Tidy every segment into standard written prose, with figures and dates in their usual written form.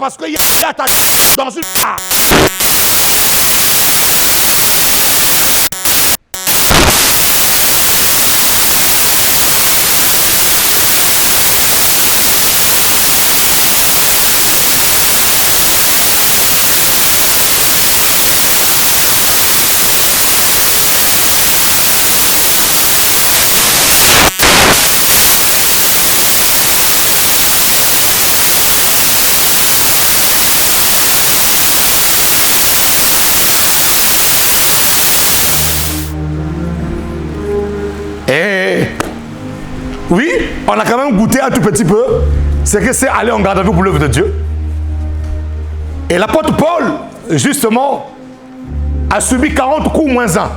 parce qu'il y a ta dans une part. Oui, on a quand même goûté un tout petit peu. C'est que c'est aller en garde à vue pour l'œuvre de Dieu. Et l'apôtre Paul, justement, a subi 40 coups moins 1.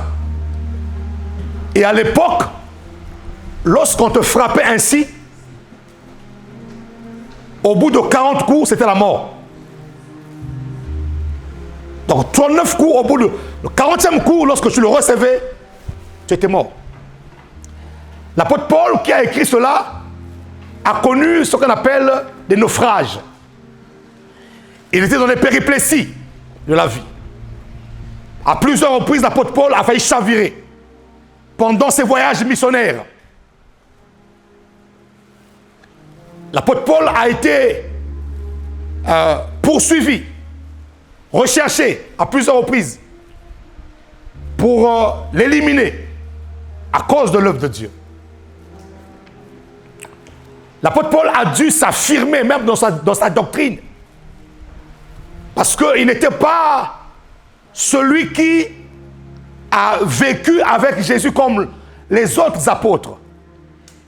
Et à l'époque, lorsqu'on te frappait ainsi, au bout de 40 coups, c'était la mort. Donc 39 coups, au bout du 40e coup, lorsque tu le recevais, tu étais mort. L'apôtre Paul, qui a écrit cela, a connu ce qu'on appelle des naufrages. Il était dans les péripléties de la vie. À plusieurs reprises, l'apôtre Paul a failli chavirer pendant ses voyages missionnaires. L'apôtre Paul a été poursuivi, recherché à plusieurs reprises pour l'éliminer à cause de l'œuvre de Dieu. L'apôtre Paul a dû s'affirmer même dans sa doctrine. Parce qu'il n'était pas celui qui a vécu avec Jésus comme les autres apôtres.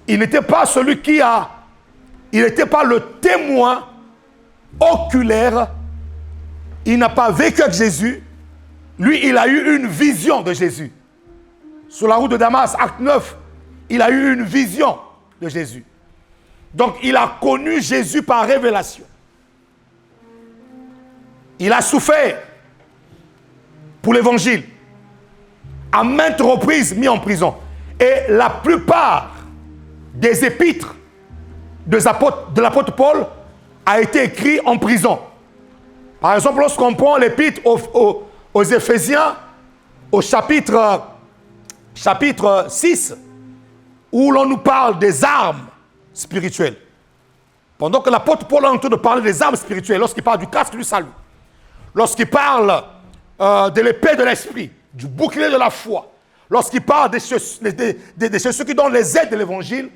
Il n'était pas celui qui a... Il n'était pas le témoin oculaire. Il n'a pas vécu avec Jésus. Lui, il a eu une vision de Jésus. Sur la route de Damas, acte 9, il a eu une vision de Jésus. Donc, il a connu Jésus par révélation. Il a souffert pour l'évangile. À maintes reprises mis en prison. Et la plupart des épîtres de l'apôtre Paul a été écrit en prison. Par exemple, lorsqu'on prend l'épître aux Éphésiens, au chapitre 6, où l'on nous parle des armes spirituelles. Pendant que l'apôtre Paul est en train de parler des armes spirituelles, lorsqu'il parle du casque du salut, lorsqu'il parle de l'épée de l'esprit, du bouclier de la foi, lorsqu'il parle des chaussures qui donnent les aides de l'évangile,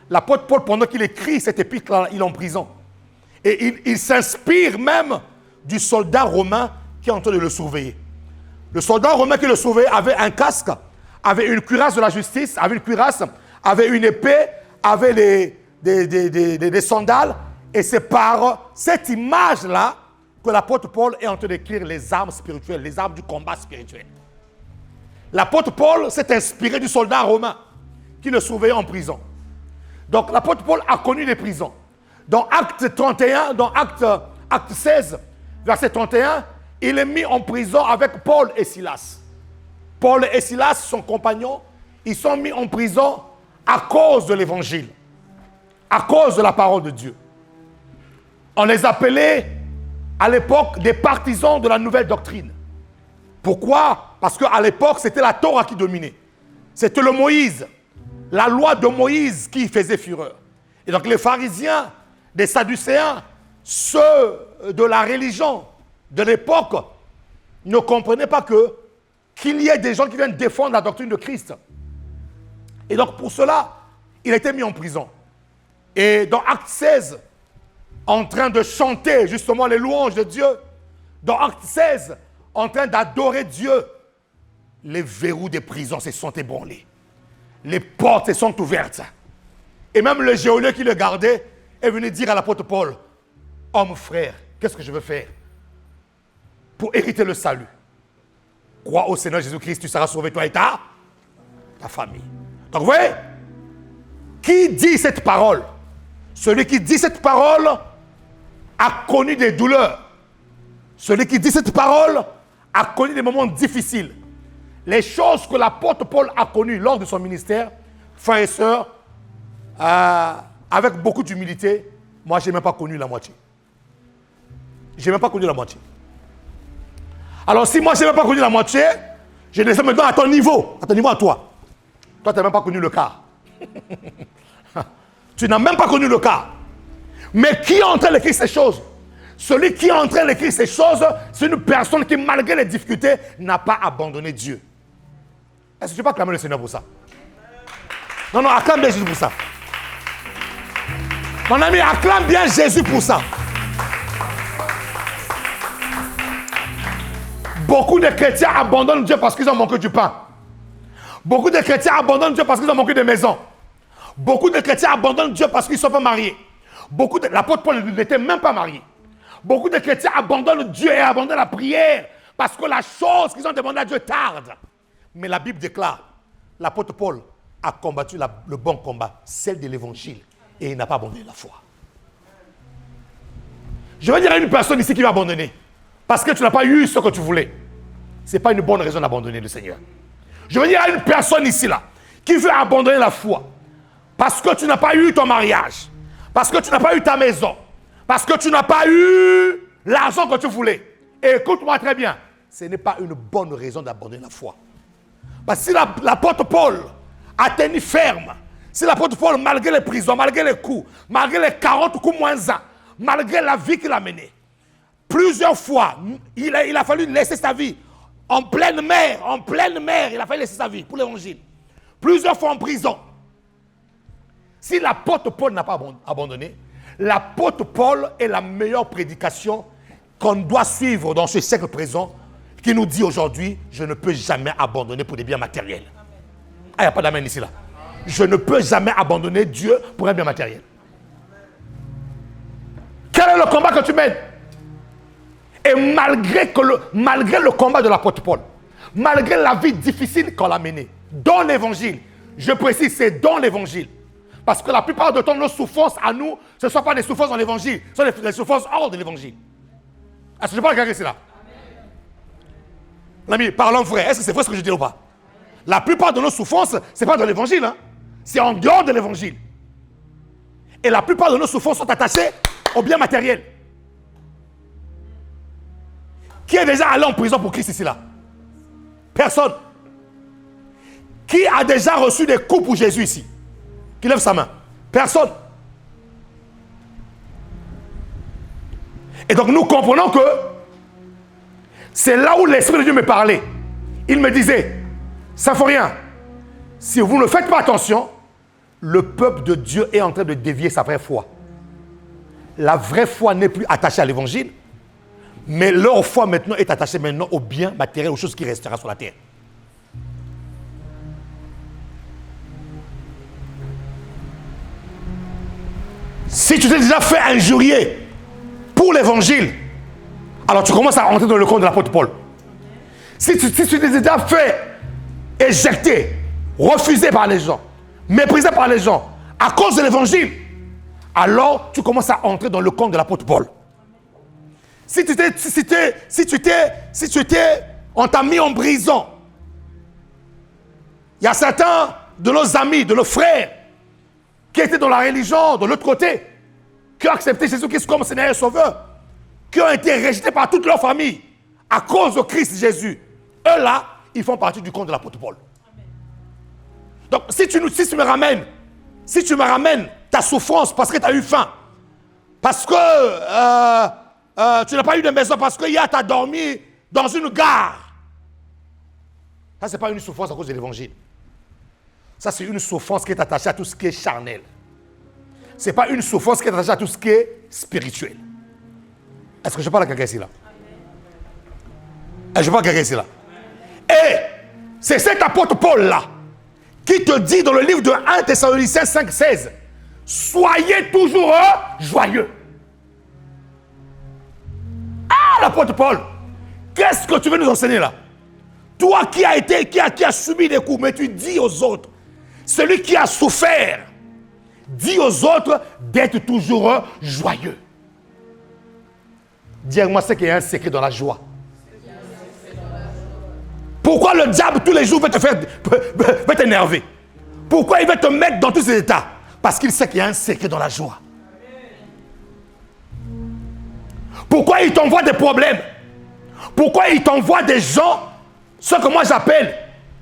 l'apôtre Paul, pendant qu'il écrit cette épître-là, il est en prison. Et il s'inspire même du soldat romain qui est en train de le surveiller. Le soldat romain qui le surveillait avait un casque, avait une cuirasse de la justice, avait une épée, avait des sandales. Et c'est par cette image-là que l'apôtre Paul est en train d'écrire les armes spirituelles, les armes du combat spirituel. L'apôtre Paul s'est inspiré du soldat romain qui le surveillait en prison. Donc l'apôtre Paul a connu les prisons. Dans Acte 31, dans Acte 16, verset 31, il est mis en prison avec Paul et Silas. Paul et Silas, son compagnon, ils sont mis en prison à cause de l'évangile, à cause de la parole de Dieu. On les appelait à l'époque des partisans de la nouvelle doctrine. Pourquoi? Parce qu'à l'époque, c'était la Torah qui dominait. C'était le Moïse, la loi de Moïse qui faisait fureur. Et donc les pharisiens, les sadducéens, ceux de la religion de l'époque, ne comprenaient pas qu'il y ait des gens qui viennent défendre la doctrine de Christ. Et donc pour cela, il a été mis en prison. Et dans Acte 16, en train de chanter justement les louanges de Dieu, dans Acte 16, en train d'adorer Dieu, les verrous des prisons se sont ébranlés. Les portes se sont ouvertes. Et même le geôlier qui le gardait est venu dire à l'apôtre Paul, « Homme frère, qu'est-ce que je veux faire pour hériter le salut? Crois au Seigneur Jésus-Christ, tu seras sauvé, toi et ta famille. » Donc vous voyez, qui dit cette parole? Celui qui dit cette parole a connu des douleurs. Celui qui dit cette parole a connu des moments difficiles. Les choses que l'apôtre Paul a connues lors de son ministère, frères et sœurs, avec beaucoup d'humilité, moi je n'ai même pas connu la moitié. Je n'ai même pas connu la moitié. Alors si moi je n'ai même pas connu la moitié, je descends maintenant à ton niveau à toi. Toi, tu n'as même pas connu le quart. Tu n'as même pas connu le quart. Mais qui est en train d'écrire ces choses? Celui qui est en train d'écrire ces choses, c'est une personne qui, malgré les difficultés, n'a pas abandonné Dieu. Est-ce que tu peux acclamer le Seigneur pour ça? Non, non, acclame bien Jésus pour ça. Mon ami, acclame bien Jésus pour ça. Beaucoup de chrétiens abandonnent Dieu parce qu'ils ont manqué du pain. Beaucoup de chrétiens abandonnent Dieu parce qu'ils ont manqué de maison. Beaucoup de chrétiens abandonnent Dieu parce qu'ils ne sont pas mariés. L'apôtre Paul n'était même pas marié. Beaucoup de chrétiens abandonnent Dieu et abandonnent la prière parce que la chose qu'ils ont demandé à Dieu tarde. Mais la Bible déclare, l'apôtre Paul a combattu le bon combat, celle de l'évangile, et il n'a pas abandonné la foi. Je veux dire à une personne ici qui va abandonner parce que tu n'as pas eu ce que tu voulais. Ce n'est pas une bonne raison d'abandonner le Seigneur. Je veux dire à une personne ici là qui veut abandonner la foi parce que tu n'as pas eu ton mariage, parce que tu n'as pas eu ta maison, parce que tu n'as pas eu l'argent que tu voulais. Et écoute-moi très bien, ce n'est pas une bonne raison d'abandonner la foi. Parce que si l'apôtre Paul a tenu ferme, si l'apôtre Paul, malgré les prisons, malgré les coups, malgré les 40 coups moins 1, malgré la vie qu'il a menée, plusieurs fois, il a fallu laisser sa vie en pleine mer, il a fallu laisser sa vie pour l'évangile. Plusieurs fois en prison. Si l'apôtre Paul n'a pas abandonné, l'apôtre Paul est la meilleure prédication qu'on doit suivre dans ce siècle présent, qui nous dit aujourd'hui, je ne peux jamais abandonner pour des biens matériels. Ah, il n'y a pas d'amen ici là. Je ne peux jamais abandonner Dieu pour un bien matériel. Quel est le combat que tu mènes? Et malgré le combat de l'apôtre Paul, malgré la vie difficile qu'on a menée, dans l'évangile, je précise, c'est dans l'évangile. Parce que la plupart du temps, nos souffrances à nous, ce ne sont pas des souffrances dans l'évangile, ce sont des souffrances hors de l'évangile. Est-ce que je parle à quelqu'un ici là? L'ami, parlons vrai. Est-ce que c'est vrai ce que je dis ou pas? La plupart de nos souffrances, ce n'est pas dans l'évangile. Hein? C'est en dehors de l'évangile. Et la plupart de nos souffrances sont attachées au bien matériel. Qui est déjà allé en prison pour Christ ici là? Personne. Qui a déjà reçu des coups pour Jésus ici? Qui lève sa main? Personne. Et donc nous comprenons que c'est là où l'Esprit de Dieu me parlait. Il me disait, Symphorien, si vous ne faites pas attention, le peuple de Dieu est en train de dévier sa vraie foi. La vraie foi n'est plus attachée à l'évangile, mais leur foi maintenant est attachée maintenant aux biens matériels, aux choses qui resteront sur la terre. Si tu t'es déjà fait injurier pour l'évangile, alors tu commences à entrer dans le compte de l'apôtre Paul. Si tu t'es déjà fait éjecter, refusé par les gens, méprisé par les gens, à cause de l'évangile, alors tu commences à entrer dans le compte de l'apôtre Paul. On t'a mis en prison. Il y a certains de nos amis, de nos frères, qui étaient dans la religion, de l'autre côté, qui ont accepté Jésus-Christ comme Seigneur et Sauveur, qui ont été rejetés par toute leur famille à cause de Christ Jésus. Eux là, ils font partie du compte de l'apôtre Paul. Donc si tu me ramènes ta souffrance parce que tu as eu faim, parce que tu n'as pas eu de maison, parce que hier tu as dormi dans une gare, ça c'est pas une souffrance à cause de l'évangile. Ça c'est une souffrance qui est attachée à tout ce qui est charnel. Ce n'est pas une souffrance qui est attachée à tout ce qui est spirituel. Est-ce que je parle à quelqu'un ici là? Est-ce que je parle à quelqu'un ici là? Et c'est cet apôtre Paul là qui te dit dans le livre de 1 Thessaloniciens 5,16, soyez toujours joyeux. Ah, l'apôtre Paul, qu'est-ce que tu veux nous enseigner là? Toi qui as subi des coups, mais tu dis aux autres, celui qui a souffert, dit aux autres d'être toujours joyeux. Dis-moi ce qu'il y a un secret dans la joie. Pourquoi le diable tous les jours veut t'énerver? Pourquoi il veut te mettre dans tous ces états? Parce qu'il sait qu'il y a un secret dans la joie. Pourquoi il t'envoie des problèmes? Pourquoi il t'envoie des gens, ce que moi j'appelle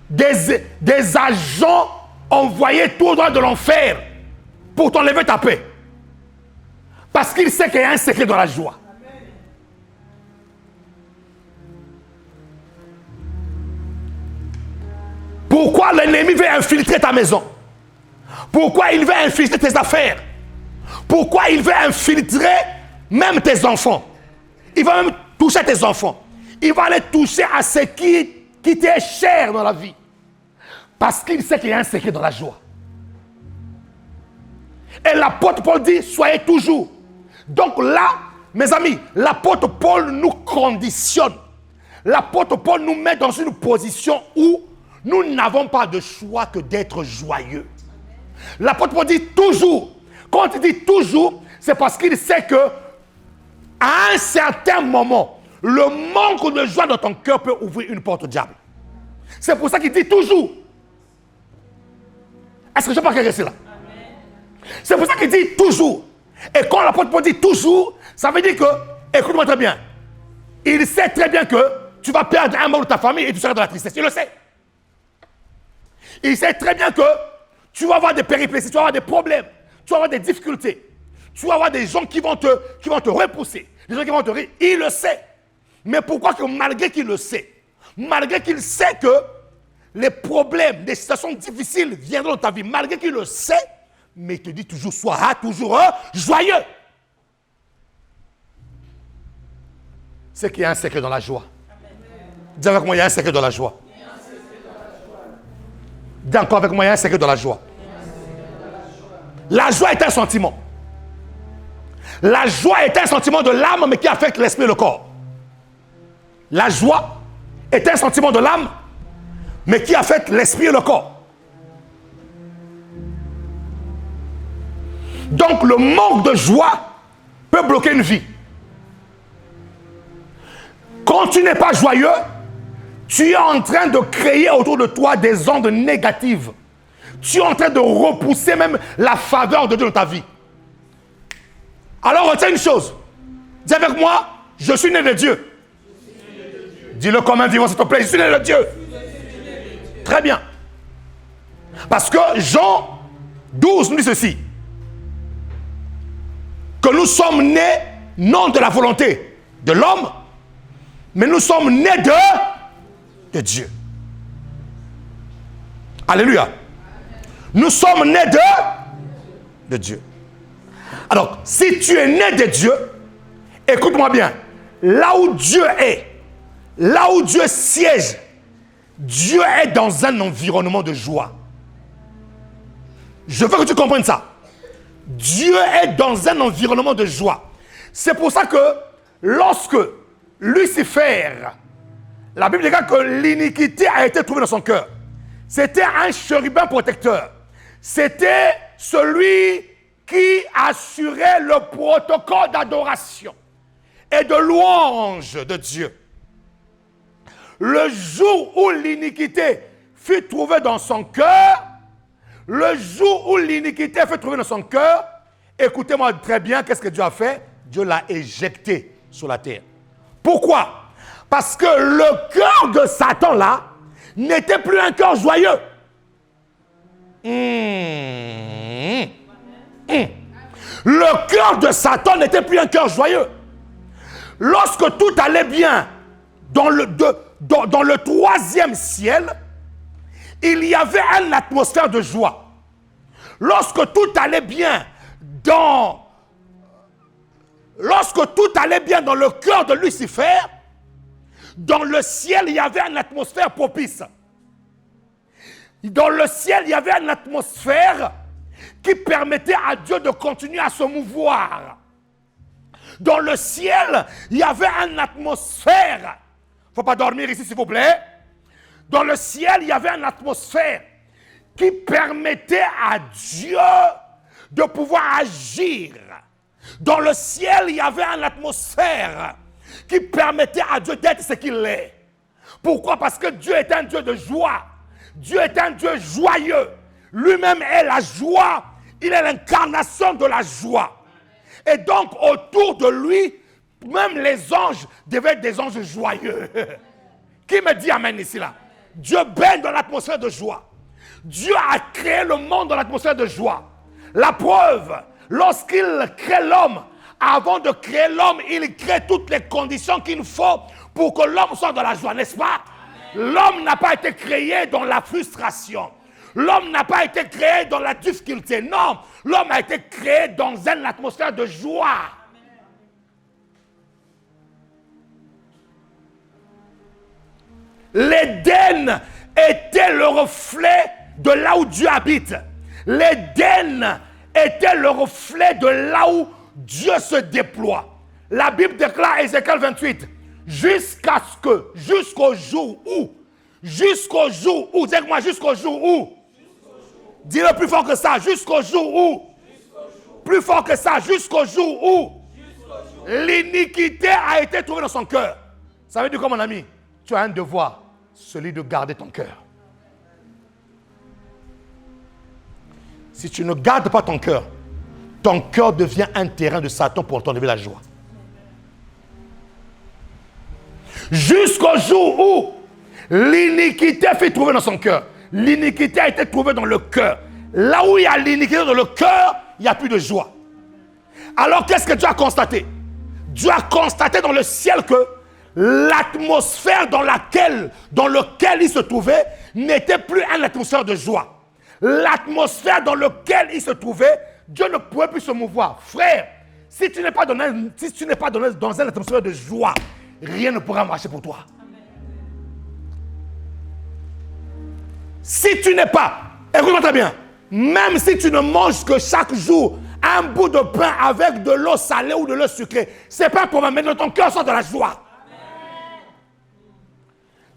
des agents envoyés tout droit de l'enfer pour t'enlever ta paix? Parce qu'il sait qu'il y a un secret dans la joie. Pourquoi l'ennemi veut infiltrer ta maison? Pourquoi il veut infiltrer tes affaires? Pourquoi il veut infiltrer même tes enfants? Il va même toucher tes enfants. Il va aller toucher à ce qui t'est cher dans la vie. Parce qu'il sait qu'il y a un secret dans la joie. Et l'apôtre Paul dit, soyez toujours. Donc là, mes amis, l'apôtre Paul nous conditionne. L'apôtre Paul nous met dans une position où nous n'avons pas de choix que d'être joyeux. L'apôtre Paul dit toujours. Quand il dit toujours, c'est parce qu'il sait que à un certain moment, le manque de joie dans ton cœur peut ouvrir une porte au diable. C'est pour ça qu'il dit toujours. Est-ce que je peux pas rester là? C'est pour ça qu'il dit toujours. Et quand l'apôtre Paul dit toujours, ça veut dire que, écoute-moi très bien, il sait très bien que tu vas perdre un membre de ta famille et tu seras dans la tristesse. Il le sait. Il sait très bien que tu vas avoir des péripéties, tu vas avoir des problèmes, tu vas avoir des difficultés. Tu vas avoir des gens qui vont te repousser, des gens qui vont te rire. Il le sait. Mais pourquoi que malgré qu'il le sait, malgré qu'il sait que les problèmes, des situations difficiles viendront dans ta vie, malgré qu'il le sait, mais il te dit toujours, sois toujours joyeux. C'est qu'il y a un secret dans la joie. Dis avec moi, il y a un secret dans la joie. Dis encore avec moi, il y a un secret dans la joie. La joie est un sentiment. La joie est un sentiment de l'âme, mais qui affecte l'esprit et le corps. La joie est un sentiment de l'âme, mais qui affecte l'esprit et le corps. Donc le manque de joie peut bloquer une vie. Quand tu n'es pas joyeux, tu es en train de créer autour de toi des ondes négatives. Tu es en train de repousser même la faveur de Dieu dans ta vie. Alors retiens une chose. Dis avec moi, je suis né de Dieu. Dis-le comme un vivant s'il te plaît, je suis né de Dieu. Très bien. Parce que Jean 12 nous dit ceci. Que nous sommes nés non de la volonté de l'homme, mais nous sommes nés de Dieu. Alléluia. Nous sommes nés de Dieu. Alors, si tu es né de Dieu, écoute-moi bien, là où Dieu est, là où Dieu siège, Dieu est dans un environnement de joie. Je veux que tu comprennes ça. Dieu est dans un environnement de joie. C'est pour ça que lorsque Lucifer, la Bible dit que l'iniquité a été trouvée dans son cœur. C'était un chérubin protecteur. C'était celui qui assurait le protocole d'adoration et de louange de Dieu. Le jour où l'iniquité fut trouvée dans son cœur, le jour où l'iniquité fut trouvée dans son cœur, écoutez-moi très bien, qu'est-ce que Dieu a fait? Dieu l'a éjecté sur la terre. Pourquoi? Parce que le cœur de Satan là n'était plus un cœur joyeux. Le cœur de Satan n'était plus un cœur joyeux. Lorsque tout allait bien dans le troisième ciel, il y avait une atmosphère de joie. Lorsque tout allait bien dans le cœur de Lucifer, dans le ciel, il y avait une atmosphère propice. Dans le ciel, il y avait une atmosphère qui permettait à Dieu de continuer à se mouvoir. Dans le ciel, il y avait une atmosphère. Il ne faut pas dormir ici, s'il vous plaît. Dans le ciel, il y avait une atmosphère qui permettait à Dieu de pouvoir agir. Dans le ciel, il y avait une atmosphère qui permettait à Dieu d'être ce qu'il est. Pourquoi? Parce que Dieu est un Dieu de joie. Dieu est un Dieu joyeux. Lui-même est la joie. Il est l'incarnation de la joie. Et donc, autour de lui, Même les anges devaient être des anges joyeux. Qui me dit amen ici là? Dieu baigne dans l'atmosphère de joie. Dieu a créé le monde dans l'atmosphère de joie. La preuve, lorsqu'il crée l'homme, avant de créer l'homme, il crée toutes les conditions qu'il faut pour que l'homme soit dans la joie, n'est-ce pas? L'homme n'a pas été créé dans la frustration. L'homme n'a pas été créé dans la difficulté. Non, l'homme a été créé dans une atmosphère de joie. L'Éden était le reflet de là où Dieu habite. L'Éden était le reflet de là où Dieu se déploie. La Bible déclare, Ézéchiel 28, jusqu'au jour où, dites-moi jusqu'au jour où, dis-le plus fort que ça, jusqu'au jour où, plus fort que ça, jusqu'au jour où, l'iniquité a été trouvée dans son cœur. Ça veut dire quoi, mon ami? Tu as un devoir, celui de garder ton cœur. Si tu ne gardes pas ton cœur devient un terrain de Satan pour t'enlever la joie. Jusqu'au jour où l'iniquité fut trouvée dans son cœur. L'iniquité a été trouvée dans le cœur. Là où il y a l'iniquité dans le cœur, il n'y a plus de joie. Alors qu'est-ce que Dieu a constaté? Dieu a constaté dans le ciel que l'atmosphère dans laquelle il se trouvait n'était plus une atmosphère de joie. L'atmosphère dans laquelle il se trouvait, Dieu ne pouvait plus se mouvoir. Frère, si tu n'es pas dans une atmosphère de joie, rien ne pourra marcher pour toi. Si tu n'es pas, écoute-moi très bien, même si tu ne manges que chaque jour un bout de pain avec de l'eau salée ou de l'eau sucrée, c'est pas un problème, mais dans ton cœur soit de la joie.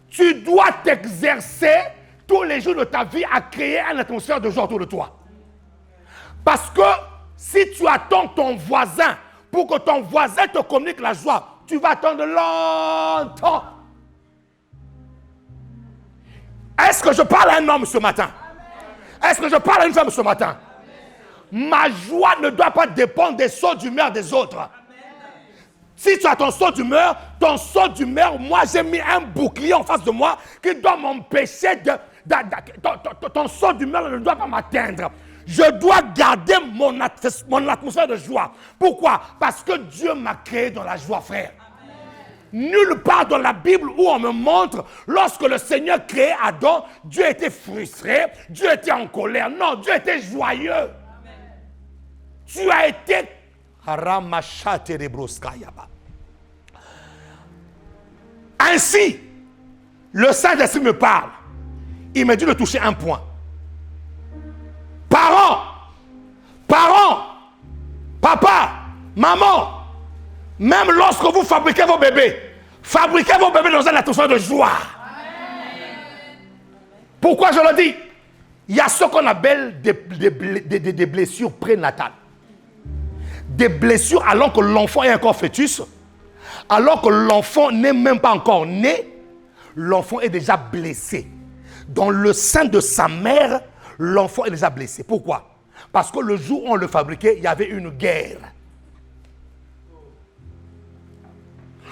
Tu dois t'exercer tous les jours de ta vie à créer une atmosphère de joie autour de toi. Parce que si tu attends ton voisin pour que ton voisin te communique la joie, tu vas attendre longtemps. Est-ce que je parle à un homme ce matin? Est-ce que je parle à une femme ce matin? Ma joie ne doit pas dépendre des sauts d'humeur des autres. Si tu as ton saut d'humeur, moi j'ai mis un bouclier en face de moi qui doit m'empêcher ton saut d'humeur ne doit pas m'atteindre. Je dois garder mon atmosphère de joie. Pourquoi? Parce que Dieu m'a créé dans la joie, frère. Nulle part dans la Bible où on me montre, lorsque le Seigneur créait Adam, Dieu était frustré, Dieu était en colère. Non, Dieu était joyeux. Amen. Tu as été... Ainsi, le Saint-Esprit me parle. Il me dit de toucher un point. Parents, papa, maman, même lorsque vous fabriquez vos bébés dans une atmosphère de joie. Pourquoi je le dis? Il y a ce qu'on appelle des blessures prénatales. Des blessures alors que l'enfant est encore fœtus, alors que l'enfant n'est même pas encore né, l'enfant est déjà blessé. Dans le sein de sa mère, l'enfant est déjà blessé. Pourquoi? Parce que le jour où on le fabriquait, il y avait une guerre.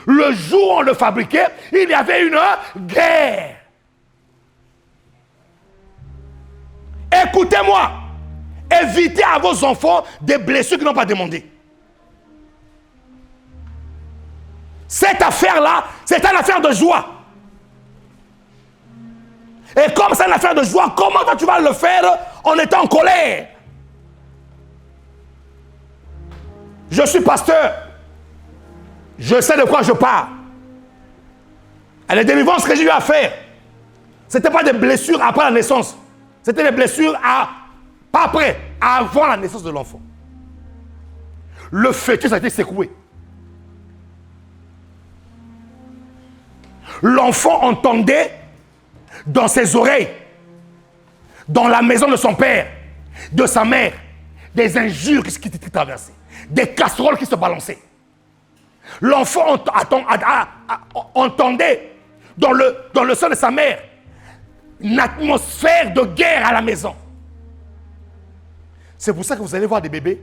Le jour où on le fabriquait, il y avait une guerre. Écoutez-moi, évitez à vos enfants des blessures qu'ils n'ont pas demandées. Cette affaire-là, c'est une affaire de joie. Et comme c'est une affaire de joie, comment tu vas le faire en étant en colère? Je suis pasteur. Je sais de quoi je parle. Et les délivrances que j'ai eu à faire, ce n'était pas des blessures après la naissance. C'était des blessures pas après, avant la naissance de l'enfant. Le fœtus a été secoué. L'enfant entendait dans ses oreilles, dans la maison de son père, de sa mère, des injures qui étaient traversées, des casseroles qui se balançaient. L'enfant entendait dans le sein de sa mère une atmosphère de guerre à la maison. C'est pour ça que vous allez voir des bébés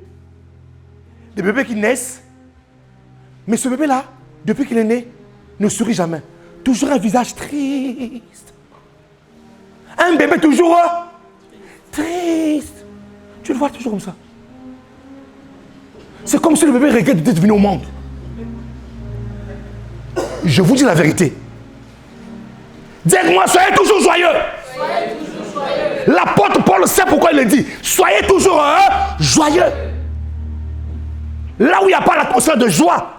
qui naissent, Mais ce bébé-là, depuis qu'il est né, ne sourit jamais. Toujours un visage triste. Un bébé toujours triste. Tu le vois toujours comme ça. C'est comme si le bébé regrette d'être venu au monde. Je vous dis la vérité. Dites-moi, soyez toujours joyeux. Soyez toujours joyeux. L'apôtre Paul sait pourquoi il le dit. Soyez toujours joyeux. Là où il n'y a pas l'atmosphère de joie,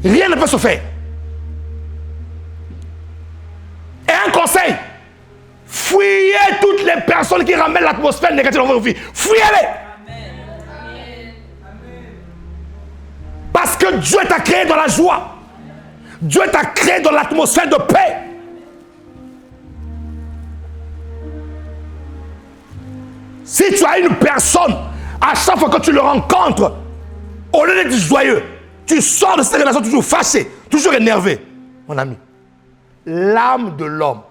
rien ne peut se faire. Et un conseil, fuyez toutes les personnes qui ramènent l'atmosphère négative dans votre vie. Fuyez-les. Parce que Dieu t'a créé dans la joie. Dieu t'a créé dans l'atmosphère de paix. Si tu as une personne, à chaque fois que tu le rencontres, au lieu d'être joyeux, tu sors de cette relation toujours fâché, toujours énervé. Mon ami, l'âme de l'homme,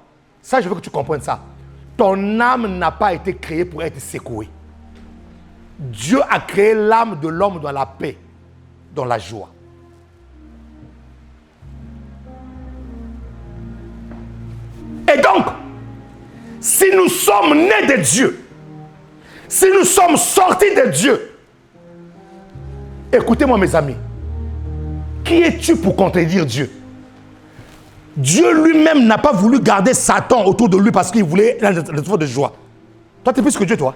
ça je veux que tu comprennes ça. Ton âme n'a pas été créée pour être secouée. Dieu a créé l'âme de l'homme dans la paix, dans la joie. Et donc, si nous sommes nés de Dieu, si nous sommes sortis de Dieu, écoutez-moi mes amis, qui es-tu pour contredire Dieu? Dieu lui-même n'a pas voulu garder Satan autour de lui parce qu'il voulait un effort de joie. Toi, tu es plus que Dieu, toi.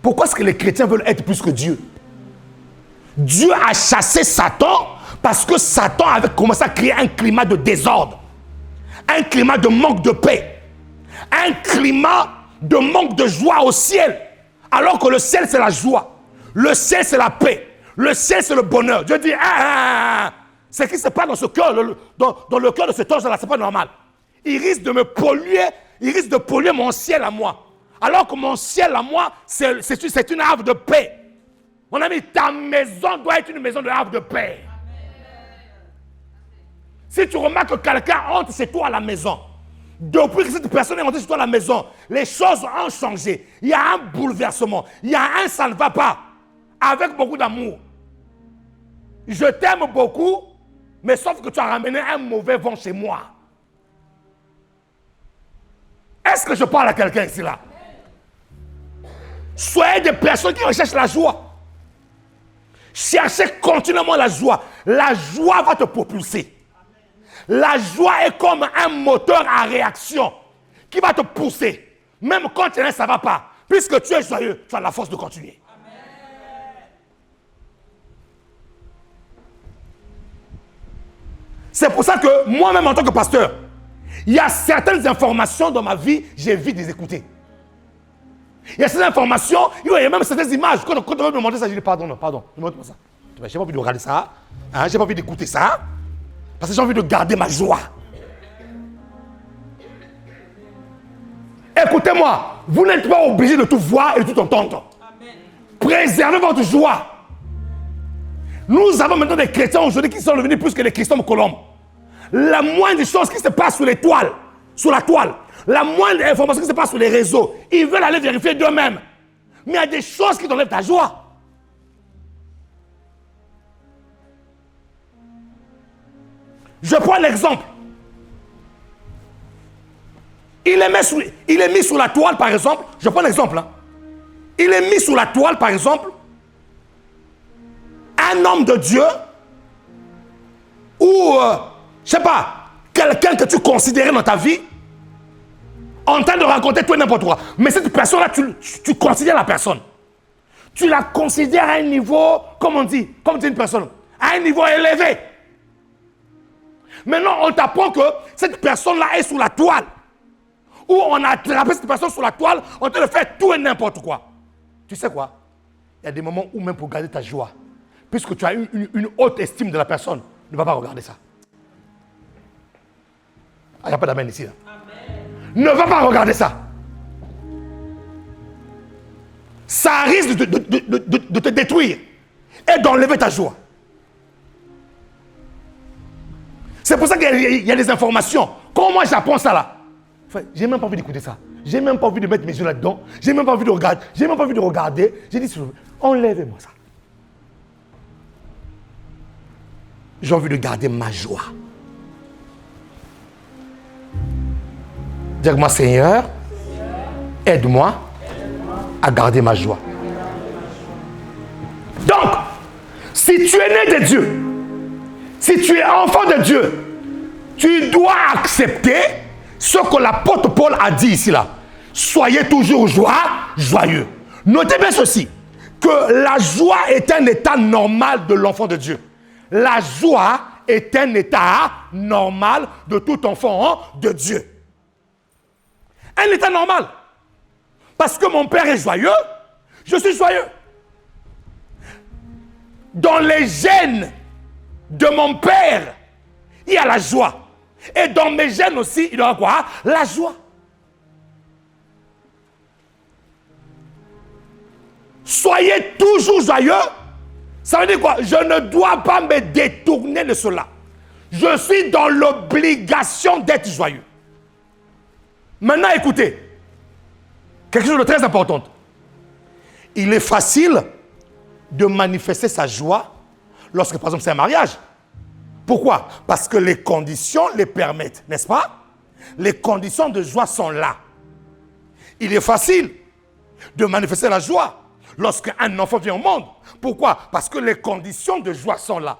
Pourquoi est-ce que les chrétiens veulent être plus que Dieu? Dieu a chassé Satan parce que Satan avait commencé à créer un climat de désordre, un climat de manque de paix, un climat de manque de joie au ciel. Alors que le ciel, c'est la joie. Le ciel, c'est la paix. Le ciel, c'est le bonheur. Dieu dit, ce qui se passe dans ce cœur, dans le cœur de cet ange-là, ce n'est pas normal. Il risque de me polluer, il risque de polluer mon ciel à moi. Alors que mon ciel à moi, c'est une havre de paix. Mon ami, ta maison doit être une maison de havre de paix. Si tu remarques que quelqu'un entre chez toi à la maison, depuis que cette personne est rentrée chez toi à la maison, les choses ont changé. Il y a un bouleversement. Il y a un ça ne va pas. Avec beaucoup d'amour. Je t'aime beaucoup, mais sauf que tu as ramené un mauvais vent chez moi. Est-ce que je parle à quelqu'un ici là? Soyez des personnes qui recherchent la joie. Cherchez continuellement la joie. La joie va te propulser. La joie est comme un moteur à réaction qui va te pousser. Même quand ça ne va pas. Puisque tu es joyeux, tu as la force de continuer. C'est pour ça que moi-même en tant que pasteur, il y a certaines informations dans ma vie, j'évite de les écouter. Il y a certaines informations, il y a même certaines images. Quand on veut me montrer ça, je dis pardon, ne me montre pas ça. Je n'ai pas envie de regarder ça. Hein, je n'ai pas envie d'écouter ça. Parce que j'ai envie de garder ma joie. Écoutez-moi, vous n'êtes pas obligé de tout voir et de tout entendre. Amen. Préservez votre joie. Nous avons maintenant des chrétiens aujourd'hui qui sont devenus plus que les Christophe Colomb. La moindre chose qui se passe sur l'étoile, sur la toile, la moindre information qui se passe sur les réseaux, ils veulent aller vérifier d'eux-mêmes. Mais il y a des choses qui t'enlèvent ta joie. Je prends l'exemple. Il est mis sur la toile, par exemple. Je prends l'exemple. Hein. Il est mis sur la toile, par exemple, un homme de Dieu ou, je ne sais pas, quelqu'un que tu considérais dans ta vie en train de raconter tout et n'importe quoi. Mais cette personne-là, tu considères la personne. Tu la considères à un niveau, comme dit une personne, à un niveau élevé. Maintenant, on t'apprend que cette personne-là est sur la toile. Ou on a attrapé cette personne sur la toile, on te le fait tout et n'importe quoi. Tu sais quoi? Il y a des moments où même pour garder ta joie, puisque tu as une haute estime de la personne, ne va pas regarder ça. Il n'y a pas d'amen ici. Là. Ne va pas regarder ça. Ça risque de te détruire et d'enlever ta joie. C'est pour ça qu'il y a des informations. Comment moi j'apprends ça là? Enfin, j'ai même pas envie d'écouter ça. J'ai même pas envie de mettre mes yeux là-dedans. J'ai même pas envie de regarder. J'ai même pas envie de regarder. J'ai dit, enlevez-moi ça. j'ai envie de garder ma joie. Dis-moi, Seigneur, aide-moi à garder ma joie. Donc, si tu es né de Dieu, si tu es enfant de Dieu, tu dois accepter ce que l'apôtre Paul a dit ici là. Soyez toujours joyeux. Notez bien ceci, que la joie est un état normal de l'enfant de Dieu. La joie est un état normal de tout enfant de Dieu. Un état normal. Parce que mon père est joyeux, je suis joyeux. Dans les gènes de mon père, il y a la joie. Et dans mes gènes aussi, il y aura quoi? La joie. Soyez toujours joyeux. Ça veut dire quoi? Je ne dois pas me détourner de cela. Je suis dans l'obligation d'être joyeux. Maintenant, écoutez. Quelque chose de très important. Il est facile de manifester sa joie lorsque, par exemple, c'est un mariage. Pourquoi? Parce que les conditions les permettent, n'est-ce pas? Les conditions de joie sont là. Il est facile de manifester la joie lorsqu'un enfant vient au monde. Pourquoi? Parce que les conditions de joie sont là.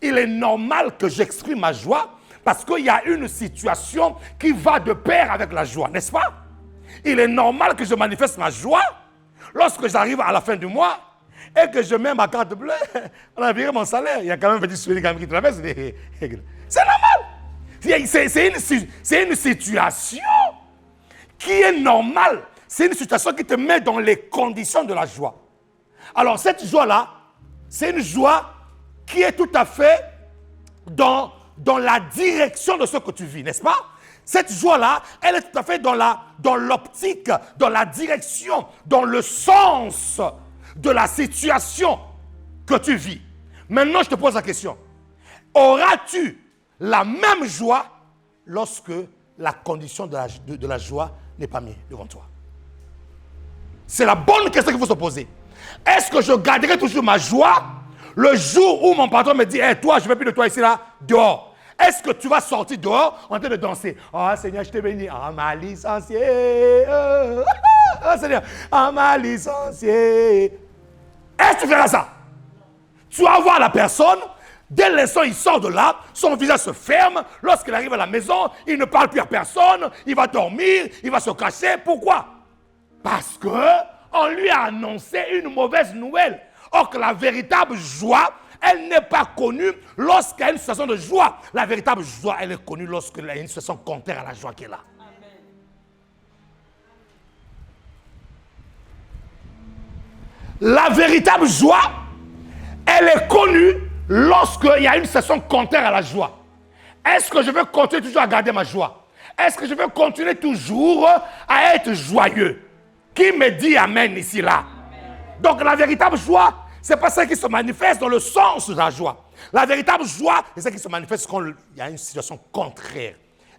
Il est normal que j'exprime ma joie parce qu'il y a une situation qui va de pair avec la joie, n'est-ce pas? Il est normal que je manifeste ma joie lorsque j'arrive à la fin du mois et que je mets ma carte bleue. On a viré mon salaire. Il y a quand même un petit sourire qui traverse. C'est normal. C'est une situation qui est normale. C'est une situation qui te met dans les conditions de la joie. Alors cette joie-là, c'est une joie qui est tout à fait dans la direction de ce que tu vis, n'est-ce pas? Cette joie-là, elle est tout à fait dans l'optique, dans la direction, dans le sens de la situation que tu vis. Maintenant, je te pose la question. Auras-tu la même joie lorsque la condition de la joie n'est pas mise devant toi? C'est la bonne question qu'il faut se poser. Est-ce que je garderai toujours ma joie le jour où mon patron me dit hey, toi, je ne veux plus de toi ici, là, dehors? Est-ce que tu vas sortir dehors en train de danser? Oh Seigneur, je t'ai béni. Ah, ma licenciée. Oh Seigneur, ah, ma licenciée. Est-ce que tu feras ça? Tu vas voir la personne, dès l'instant où il sort de là, son visage se ferme. Lorsqu'il arrive à la maison, il ne parle plus à personne. Il va dormir, il va se cacher. Pourquoi? Parce qu'on lui a annoncé une mauvaise nouvelle. Or que la véritable joie, elle n'est pas connue lorsqu'il y a une situation de joie. La véritable joie, elle est connue lorsqu'il y a une situation contraire à la joie qui est là. Amen. La véritable joie, elle est connue lorsqu'il y a une situation contraire à la joie. Est-ce que je veux continuer toujours à garder ma joie? Est-ce que je veux continuer toujours à être joyeux? Qui me dit Amen ici, là? Amen. Donc la véritable joie, c'est pas ça qui se manifeste dans le sens de la joie. La véritable joie, c'est ça qui se manifeste quand il y a une situation contraire.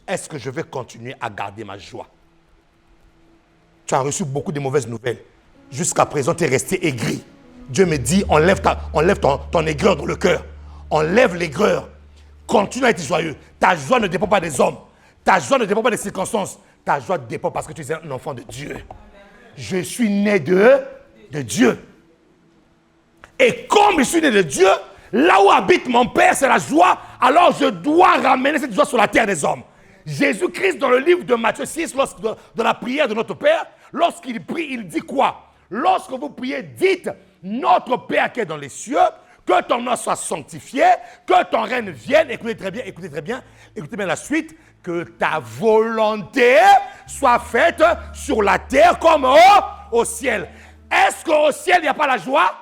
Est-ce que je vais continuer à garder ma joie? Tu as reçu beaucoup de mauvaises nouvelles. Jusqu'à présent, tu es resté aigri. Dieu me dit, enlève ton aigreur dans le cœur. Enlève l'aigreur. Continue à être joyeux. Ta joie ne dépend pas des hommes. Ta joie ne dépend pas des circonstances. Ta joie dépend parce que tu es un enfant de Dieu. Je suis né de Dieu. Et comme je suis né de Dieu, là où habite mon Père, c'est la joie, alors je dois ramener cette joie sur la terre des hommes. Jésus-Christ, dans le livre de Matthieu 6, dans la prière de notre Père, lorsqu'il prie, il dit quoi? Lorsque vous priez, dites, notre Père qui est dans les cieux, que ton nom soit sanctifié, que ton règne vienne. Écoutez très bien, écoutez bien la suite. Que ta volonté soit faite sur la terre comme au ciel. Est-ce qu'au ciel, il n'y a pas la joie?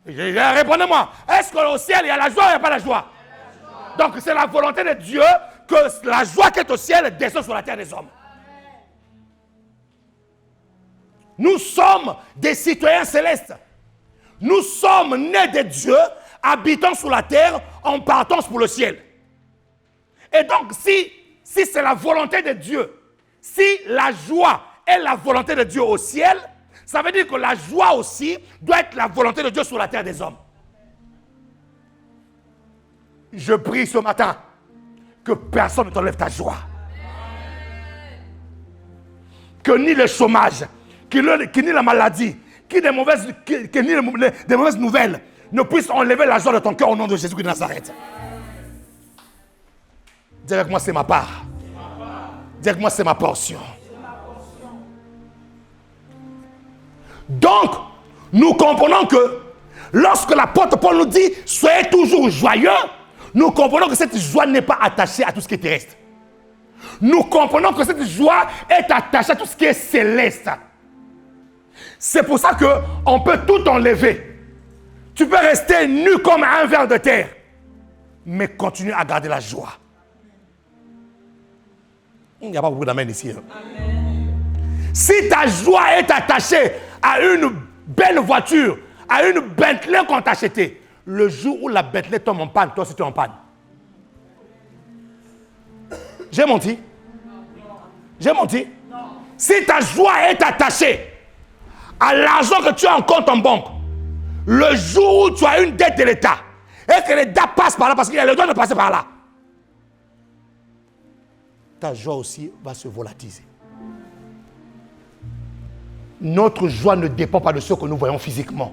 Répondez-moi. Est-ce qu'au ciel, il y a la joie ou il n'y a pas la joie? Donc, c'est la volonté de Dieu que la joie qui est au ciel descende sur la terre des hommes. Nous sommes des citoyens célestes. Nous sommes nés de Dieu, habitant sur la terre, en partance pour le ciel. Et donc, si c'est la volonté de Dieu, si la joie est la volonté de Dieu au ciel, ça veut dire que la joie aussi doit être la volonté de Dieu sur la terre des hommes. Je prie ce matin que personne ne t'enlève ta joie. Que ni le chômage, que ni la maladie, que des mauvaises nouvelles ne puissent enlever la joie de ton cœur au nom de Jésus de Nazareth. Dis avec moi, c'est ma part. Dis avec moi, c'est ma portion. Donc, nous comprenons que lorsque l'apôtre Paul nous dit « Soyez toujours joyeux », nous comprenons que cette joie n'est pas attachée à tout ce qui est terrestre. Nous comprenons que cette joie est attachée à tout ce qui est céleste. C'est pour ça qu'on peut tout enlever. Tu peux rester nu comme un ver de terre, mais continuer à garder la joie. Il n'y a pas beaucoup d'amen ici. Hein? Si ta joie est attachée à une belle voiture, à une Bentley qu'on t'a achetée, le jour où la Bentley tombe en panne, toi aussi tu es en panne. J'ai menti? J'ai menti? Si ta joie est attachée à l'argent que tu as en compte en banque, le jour où tu as une dette de l'État et que l'État passe par là parce qu'il a le droit de passer par là, ta joie aussi va se volatiliser. Notre joie ne dépend pas de ce que nous voyons physiquement.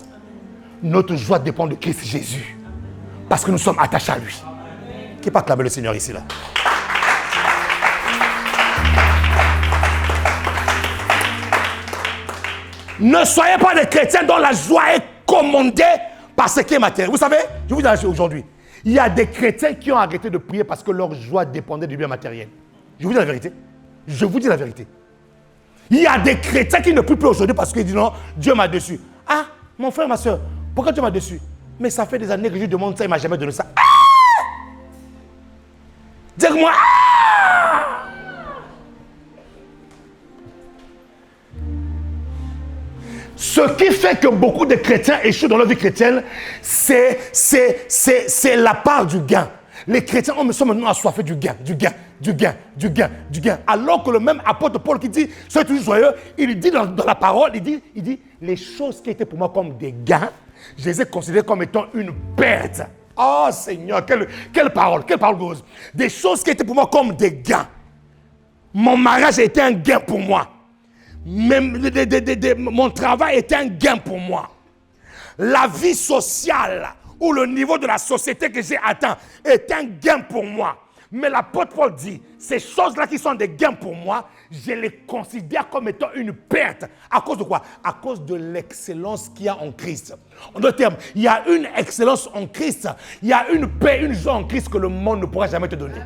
Notre joie dépend de Christ Jésus. Parce que nous sommes attachés à lui. Qui peut acclamer le Seigneur ici là? Ne soyez pas des chrétiens dont la joie est commandée par ce qui est matériel. Vous savez, je vous dis aujourd'hui, il y a des chrétiens qui ont arrêté de prier parce que leur joie dépendait du bien matériel. Je vous dis la vérité. Je vous dis la vérité. Il y a des chrétiens qui ne prient plus aujourd'hui parce qu'ils disent non, Dieu m'a déçu. Ah, mon frère, ma soeur, pourquoi Dieu m'a déçu? Mais ça fait des années que je lui demande ça, il ne m'a jamais donné ça. Ah! Dis-moi, ah! Ce qui fait que beaucoup de chrétiens échouent dans leur vie chrétienne, c'est la part du gain. Les chrétiens sont maintenant assoiffés du gain. Alors que le même apôtre Paul qui dit « Soyez toujours joyeux », il dit dans la parole, il dit « Les choses qui étaient pour moi comme des gains, je les ai considérées comme étant une perte. » Oh Seigneur, quelle parole glorieuse. Des choses qui étaient pour moi comme des gains. Mon mariage était un gain pour moi. Mon travail était un gain pour moi. La vie sociale ou le niveau de la société que j'ai atteint est un gain pour moi. Mais l'apôtre Paul dit, ces choses-là qui sont des gains pour moi, je les considère comme étant une perte. À cause de quoi? À cause de l'excellence qu'il y a en Christ. En d'autres termes, il y a une excellence en Christ. Il y a une paix, une joie en Christ que le monde ne pourra jamais te donner.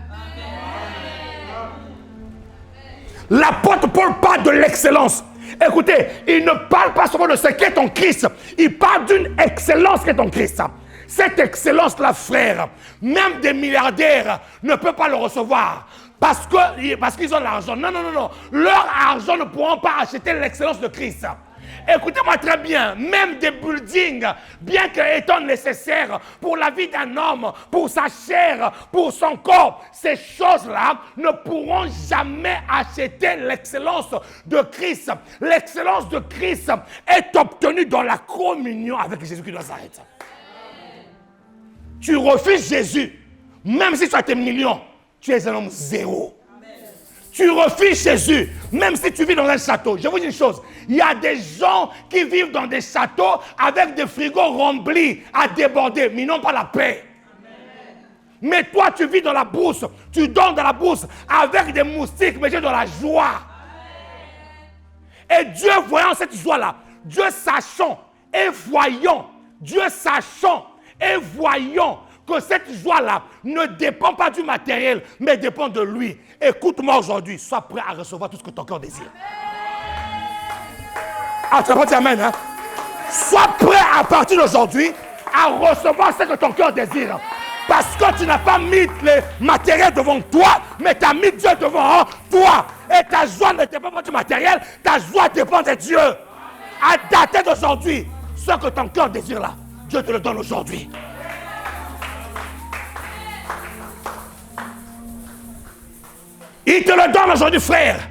L'apôtre Paul parle de l'excellence. Écoutez, il ne parle pas seulement de ce qu'est en Christ. Il parle d'une excellence qui est en Christ. Cette excellence-là, frère, même des milliardaires ne peuvent pas le recevoir parce qu'ils ont l'argent. Non. Leur argent ne pourront pas acheter l'excellence de Christ. Écoutez-moi très bien, même des buildings, bien qu'étant nécessaires pour la vie d'un homme, pour sa chair, pour son corps, ces choses-là ne pourront jamais acheter l'excellence de Christ. L'excellence de Christ est obtenue dans la communion avec Jésus-Christ de Nazareth. Tu refuses Jésus, même si tu as tes millions, tu es un homme zéro. Tu refuses Jésus, même si tu vis dans un château. Je vous dis une chose, il y a des gens qui vivent dans des châteaux avec des frigos remplis à déborder, mais ils n'ont pas la paix. Amen. Mais toi, tu vis dans la bourse, tu dors dans la bourse avec des moustiques, mais tu es dans la joie. Amen. Et Dieu voyant cette joie-là, Dieu sachant et voyant, que cette joie-là ne dépend pas du matériel, mais dépend de lui. Écoute-moi aujourd'hui, sois prêt à recevoir tout ce que ton cœur désire. Ah, tu n'as pas dit amen, hein? Sois prêt à partir d'aujourd'hui à recevoir ce que ton cœur désire. Parce que tu n'as pas mis le matériel devant toi, mais tu as mis Dieu devant toi. Et ta joie ne dépend pas du matériel, ta joie dépend de Dieu. À dater d'aujourd'hui, ce que ton cœur désire là, Dieu te le donne aujourd'hui. Il te le donne aujourd'hui, frère.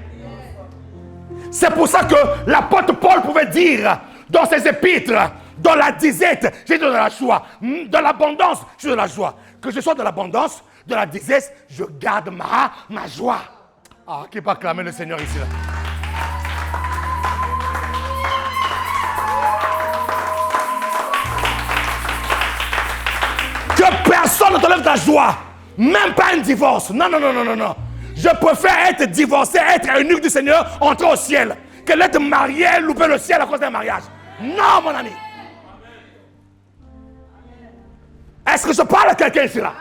C'est pour ça que l'apôtre Paul pouvait dire dans ses épîtres, dans la disette, j'ai de la joie. Dans l'abondance, j'ai de la joie. que je sois de l'abondance, de la détresse, je garde ma joie. Ah, qui peut acclamer le Seigneur ici là? Que personne ne t'enlève ta joie. Même pas un divorce. Non, non, non, non, non, non. Je préfère être divorcé, être eunuque du Seigneur, entrer au ciel, que d'être marié, louper le ciel à cause d'un mariage. Non, mon ami. Est-ce que je parle à quelqu'un ici là?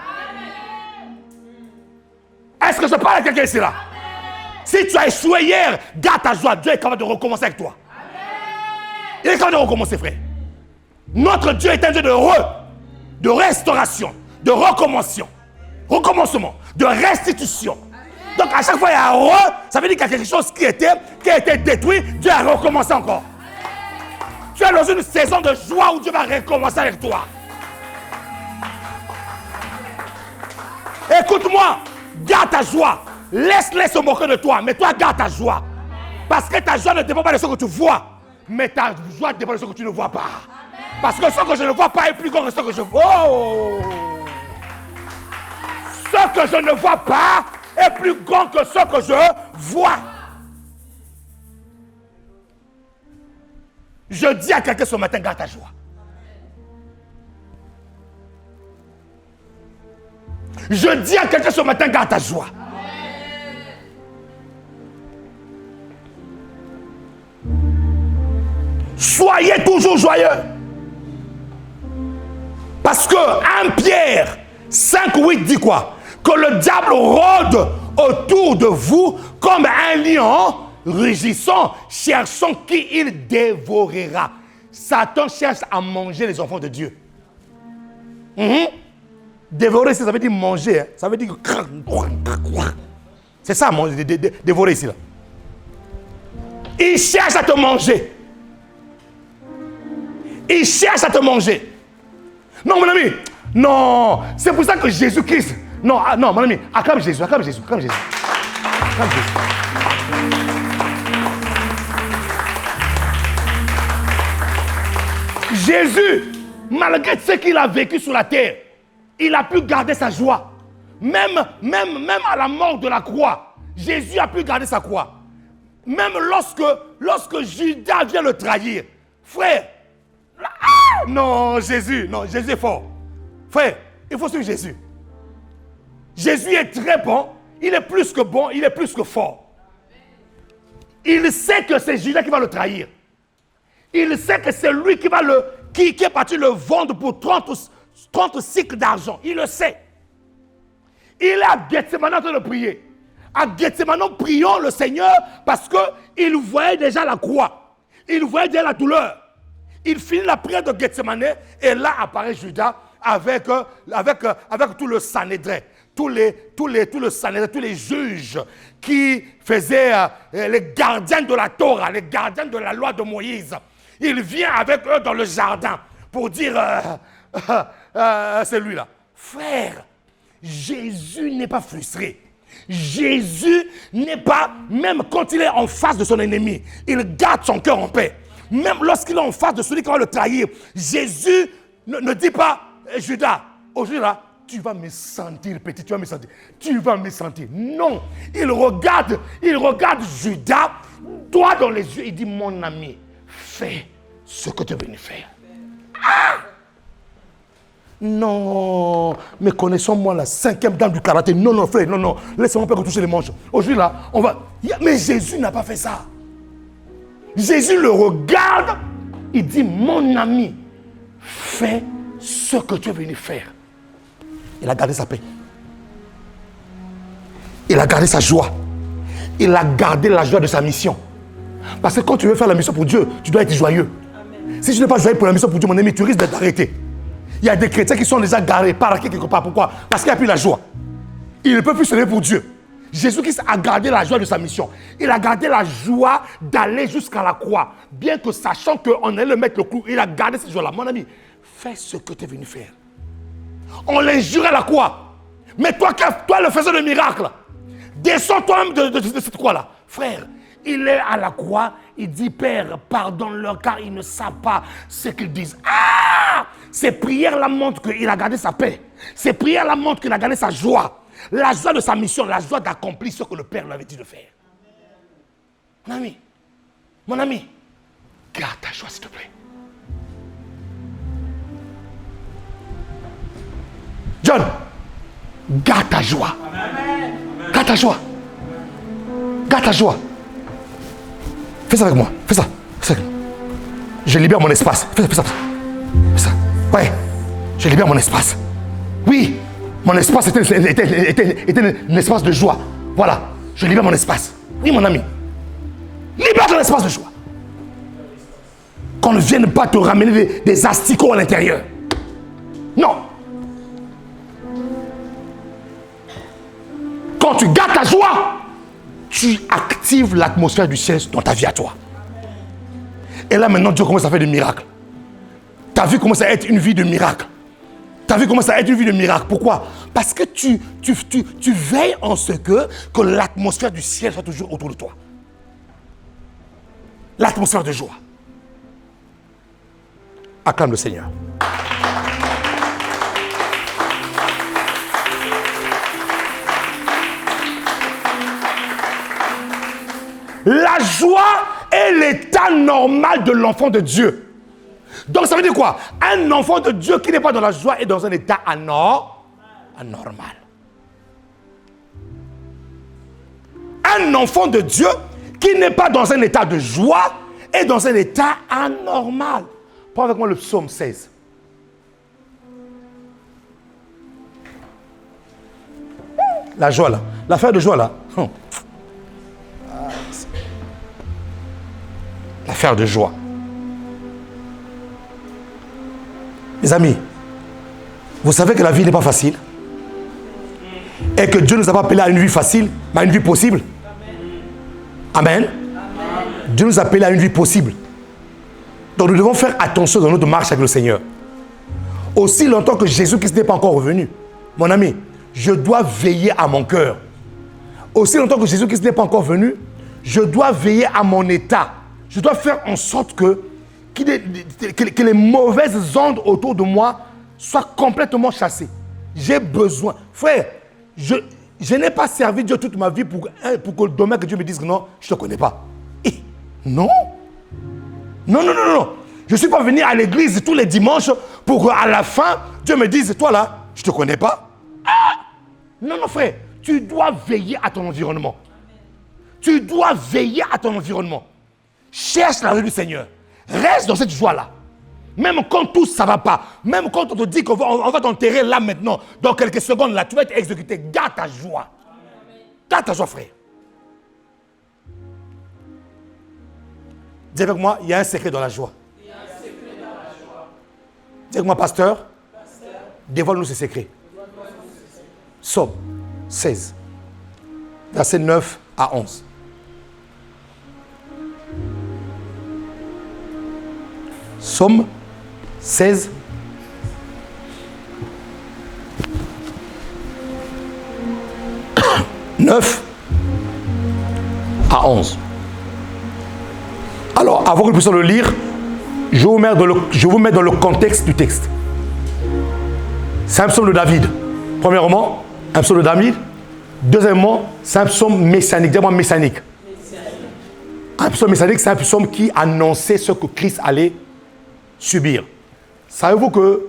Est-ce que je parle à quelqu'un ici là? Si tu as échoué hier, garde ta joie. Dieu est capable de recommencer avec toi. Il est capable de recommencer, frère. Notre Dieu est un Dieu de restauration, de recommencement, de restitution. Donc à chaque fois il y a ça veut dire qu'il y a quelque chose qui a été détruit, Dieu a recommencé encore. Tu es dans une saison de joie où Dieu va recommencer avec toi. Écoute-moi, garde ta joie. Laisse-les se moquer de toi, mais toi garde ta joie. Parce que ta joie ne dépend pas de ce que tu vois, mais ta joie dépend de ce que tu ne vois pas. Parce que ce que je ne vois pas est plus grand que ce que je vois. Oh! Ce que je ne vois pas est plus grand que ce que je vois. Je dis à quelqu'un ce matin, garde ta joie. Je dis à quelqu'un ce matin, garde ta joie. Soyez toujours joyeux. Parce que 1 Pierre 5:8 dit quoi? Que le diable rôde autour de vous comme un lion rugissant, cherchant qui il dévorera. Satan cherche à manger les enfants de Dieu. Dévorer, ça veut dire manger. Hein. Ça veut dire... C'est ça, dévorer ici. Là. Il cherche à te manger. Il cherche à te manger. Non, mon ami. Non. C'est pour ça que Jésus-Christ... Non, non, mon ami. Acclame Jésus, acclame Jésus, acclame Jésus. Acclame Jésus. Jésus, malgré ce qu'il a vécu sur la terre, il a pu garder sa joie. Même à la mort de la croix, Jésus a pu garder sa croix. Même lorsque Judas vient le trahir. Frère, non, Jésus est fort. Frère, il faut suivre Jésus. Jésus est très bon, il est plus que bon, il est plus que fort. Il sait que c'est Judas qui va le trahir. Il sait que c'est lui qui est parti le vendre pour 30 cycles d'argent. Il le sait. Il est à Gethsemane en train de prier. À Gethsemane, prions le Seigneur parce qu'il voyait déjà la croix. Il voyait déjà la douleur. Il finit la prière de Gethsemane et là apparaît Judas avec tout le Sanhédrin. Tous les juges qui faisaient les gardiens de la Torah, les gardiens de la loi de Moïse. Il vient avec eux dans le jardin pour dire, c'est lui là. Frère, Jésus n'est pas frustré. Jésus n'est pas, même quand il est en face de son ennemi, il garde son cœur en paix. Même lorsqu'il est en face de celui qui va le trahir, Jésus ne dit pas, Judas, aujourd'hui là, tu vas me sentir petit, tu vas me sentir. Non, il regarde Judas, droit dans les yeux, il dit, mon ami, fais ce que tu es venu faire. Ah! Non, mais connaissons-moi la 5e dame du karaté. Non, frère, non, laissez-moi pas toucher les manches. Aujourd'hui là, on va... Mais Jésus n'a pas fait ça. Jésus le regarde, il dit, mon ami, fais ce que tu es venu faire. Il a gardé sa paix. Il a gardé sa joie. Il a gardé la joie de sa mission. Parce que quand tu veux faire la mission pour Dieu, tu dois être joyeux. Amen. Si tu n'es pas joyeux pour la mission pour Dieu, mon ami, tu risques d'arrêter. Il y a des chrétiens qui sont déjà garés, parqués quelque part. Pourquoi? Parce qu'il n'y a plus la joie. Il ne peut plus se lever pour Dieu. Jésus-Christ a gardé la joie de sa mission. Il a gardé la joie d'aller jusqu'à la croix. Bien que sachant qu'on allait le mettre le clou, il a gardé cette joie-là. Mon ami, fais ce que tu es venu faire. On l'injurait à la croix. Mais toi le faiseur de miracles, descends toi-même de cette croix-là. Frère, il est à la croix, il dit, Père, pardonne-leur car ils ne savent pas ce qu'ils disent. Ah! Ces prières-là montrent qu'il a gardé sa paix. Ces prières-là montrent qu'il a gardé sa joie. La joie de sa mission, la joie d'accomplir ce que le Père lui avait dit de faire. Mon ami, garde ta joie s'il te plaît. John, garde ta joie. Garde ta joie. Garde ta joie. Fais ça avec moi. Fais ça. Fais ça avec moi. Je libère mon espace. Fais ça. Fais ça. Ouais. Je libère mon espace. Oui. Mon espace était un espace de joie. Voilà. Je libère mon espace. Oui, mon ami. Libère ton espace de joie. Qu'on ne vienne pas te ramener des asticots à l'intérieur. Non. Quand tu gardes ta joie, tu actives l'atmosphère du ciel dans ta vie à toi. Et là maintenant, Dieu commence à faire des miracles. Ta vie commence à être une vie de miracle. Ta vie commence à être une vie de miracle. Pourquoi? Parce que tu veilles en ce que l'atmosphère du ciel soit toujours autour de toi. L'atmosphère de joie. Acclame le Seigneur. La joie est l'état normal de l'enfant de Dieu. Donc ça veut dire quoi? Un enfant de Dieu qui n'est pas dans la joie est dans un état anormal. Un enfant de Dieu qui n'est pas dans un état de joie est dans un état anormal. Prends avec moi le psaume 16. La joie là, l'affaire de joie là. L'affaire de joie. Mes amis, vous savez que la vie n'est pas facile. Et que Dieu ne nous a pas appelés à une vie facile, mais à une vie possible. Amen. Amen. Dieu nous a appelés à une vie possible. Donc nous devons faire attention dans notre marche avec le Seigneur. Aussi longtemps que Jésus-Christ n'est pas encore revenu, mon ami, je dois veiller à mon cœur. Aussi longtemps que Jésus-Christ n'est pas encore venu, je dois veiller à mon état. Je dois faire en sorte que les mauvaises ondes autour de moi soient complètement chassées. J'ai besoin. Frère, je n'ai pas servi Dieu toute ma vie pour que demain que Dieu me dise que non, je ne te connais pas. Non. Non. Je ne suis pas venu à l'église tous les dimanches pour qu'à la fin, Dieu me dise, toi là, je ne te connais pas. Non, frère, tu dois veiller à ton environnement. Tu dois veiller à ton environnement. Cherche la joie du Seigneur. Reste dans cette joie-là. Même quand tout ça ne va pas, même quand on te dit qu'on va t'enterrer là maintenant, dans quelques secondes là, tu vas être exécuté. Garde ta joie. Garde ta joie, frère. Dis avec moi, il y a un secret dans la joie. Dis avec moi, pasteur, dévoile-nous ce secret. Psaume 16, versets 9 à 11. Psaume 16, « 9 à 11. Alors, avant que nous puissions le lire, je vous mets dans le contexte du texte. C'est un psaume de David. Premièrement, un psaume de David. Deuxièmement, c'est un psaume messianique. Dis-moi messianique. Un psaume messianique, c'est un psaume qui annonçait ce que Christ allait subir. Savez-vous que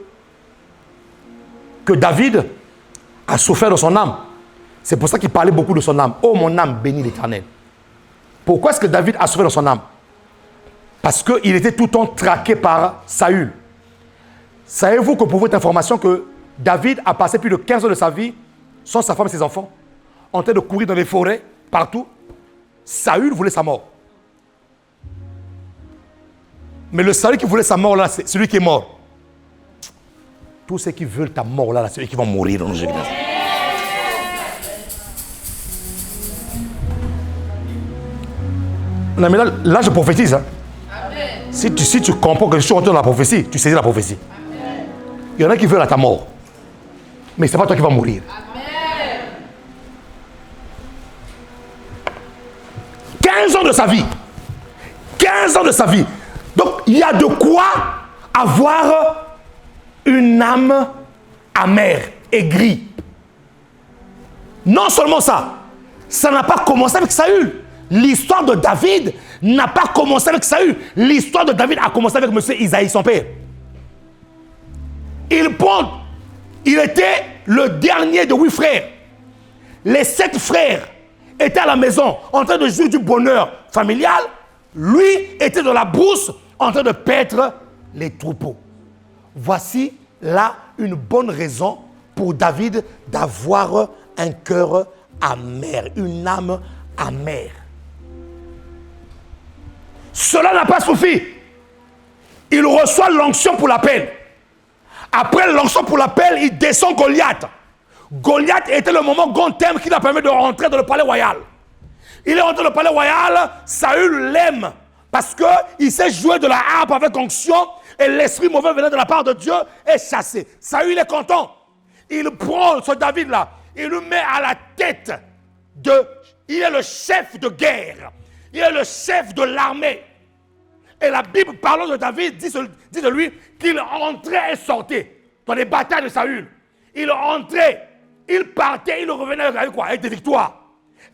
David a souffert de son âme? C'est pour ça qu'il parlait beaucoup de son âme. Oh mon âme, bénis l'Éternel. Pourquoi est-ce que David a souffert de son âme? Parce qu'il était tout le temps traqué par Saül. Savez-vous que pour votre information que David a passé plus de 15 ans de sa vie sans sa femme et ses enfants, en train de courir dans les forêts, partout. Saül voulait sa mort. Mais le Saül qui voulait sa mort là, c'est celui qui est mort. Tous ceux qui veulent ta mort là, c'est ceux qui vont mourir dans nos églises. Non, mais là je prophétise. Hein. Si tu comprends que je suis rentré dans la prophétie, tu saisis la prophétie. Amen. Il y en a qui veulent à ta mort. Mais ce n'est pas toi qui vas mourir. Amen. 15 ans de sa vie. 15 ans de sa vie. Donc, il y a de quoi avoir une âme amère, aigrie. Non seulement ça, ça n'a pas commencé avec Saül. L'histoire de David n'a pas commencé avec Saül. L'histoire de David a commencé avec M. Isaïe, son père. Il était le dernier de 8 frères. Les 7 frères étaient à la maison en train de jouir du bonheur familial. Lui était dans la brousse en train de paître les troupeaux. Voici là une bonne raison pour David d'avoir un cœur amer, une âme amère. Cela n'a pas suffi. Il reçoit l'onction pour l'appel. Après l'onction pour l'appel, il descend Goliath. Goliath était le moment grand thème qui l'a permis de rentrer dans le palais royal. Il est rentré dans le palais royal, Saül l'aime parce qu'il sait jouer de la harpe avec onction et l'esprit mauvais venant de la part de Dieu est chassé. Saül est content. Il prend ce David-là, il le met à la tête il est le chef de guerre. Il est le chef de l'armée. Et la Bible, parlant de David, dit de lui qu'il entrait et sortait dans les batailles de Saül. Il entrait, il partait, il revenait avec quoi? Avec des victoires.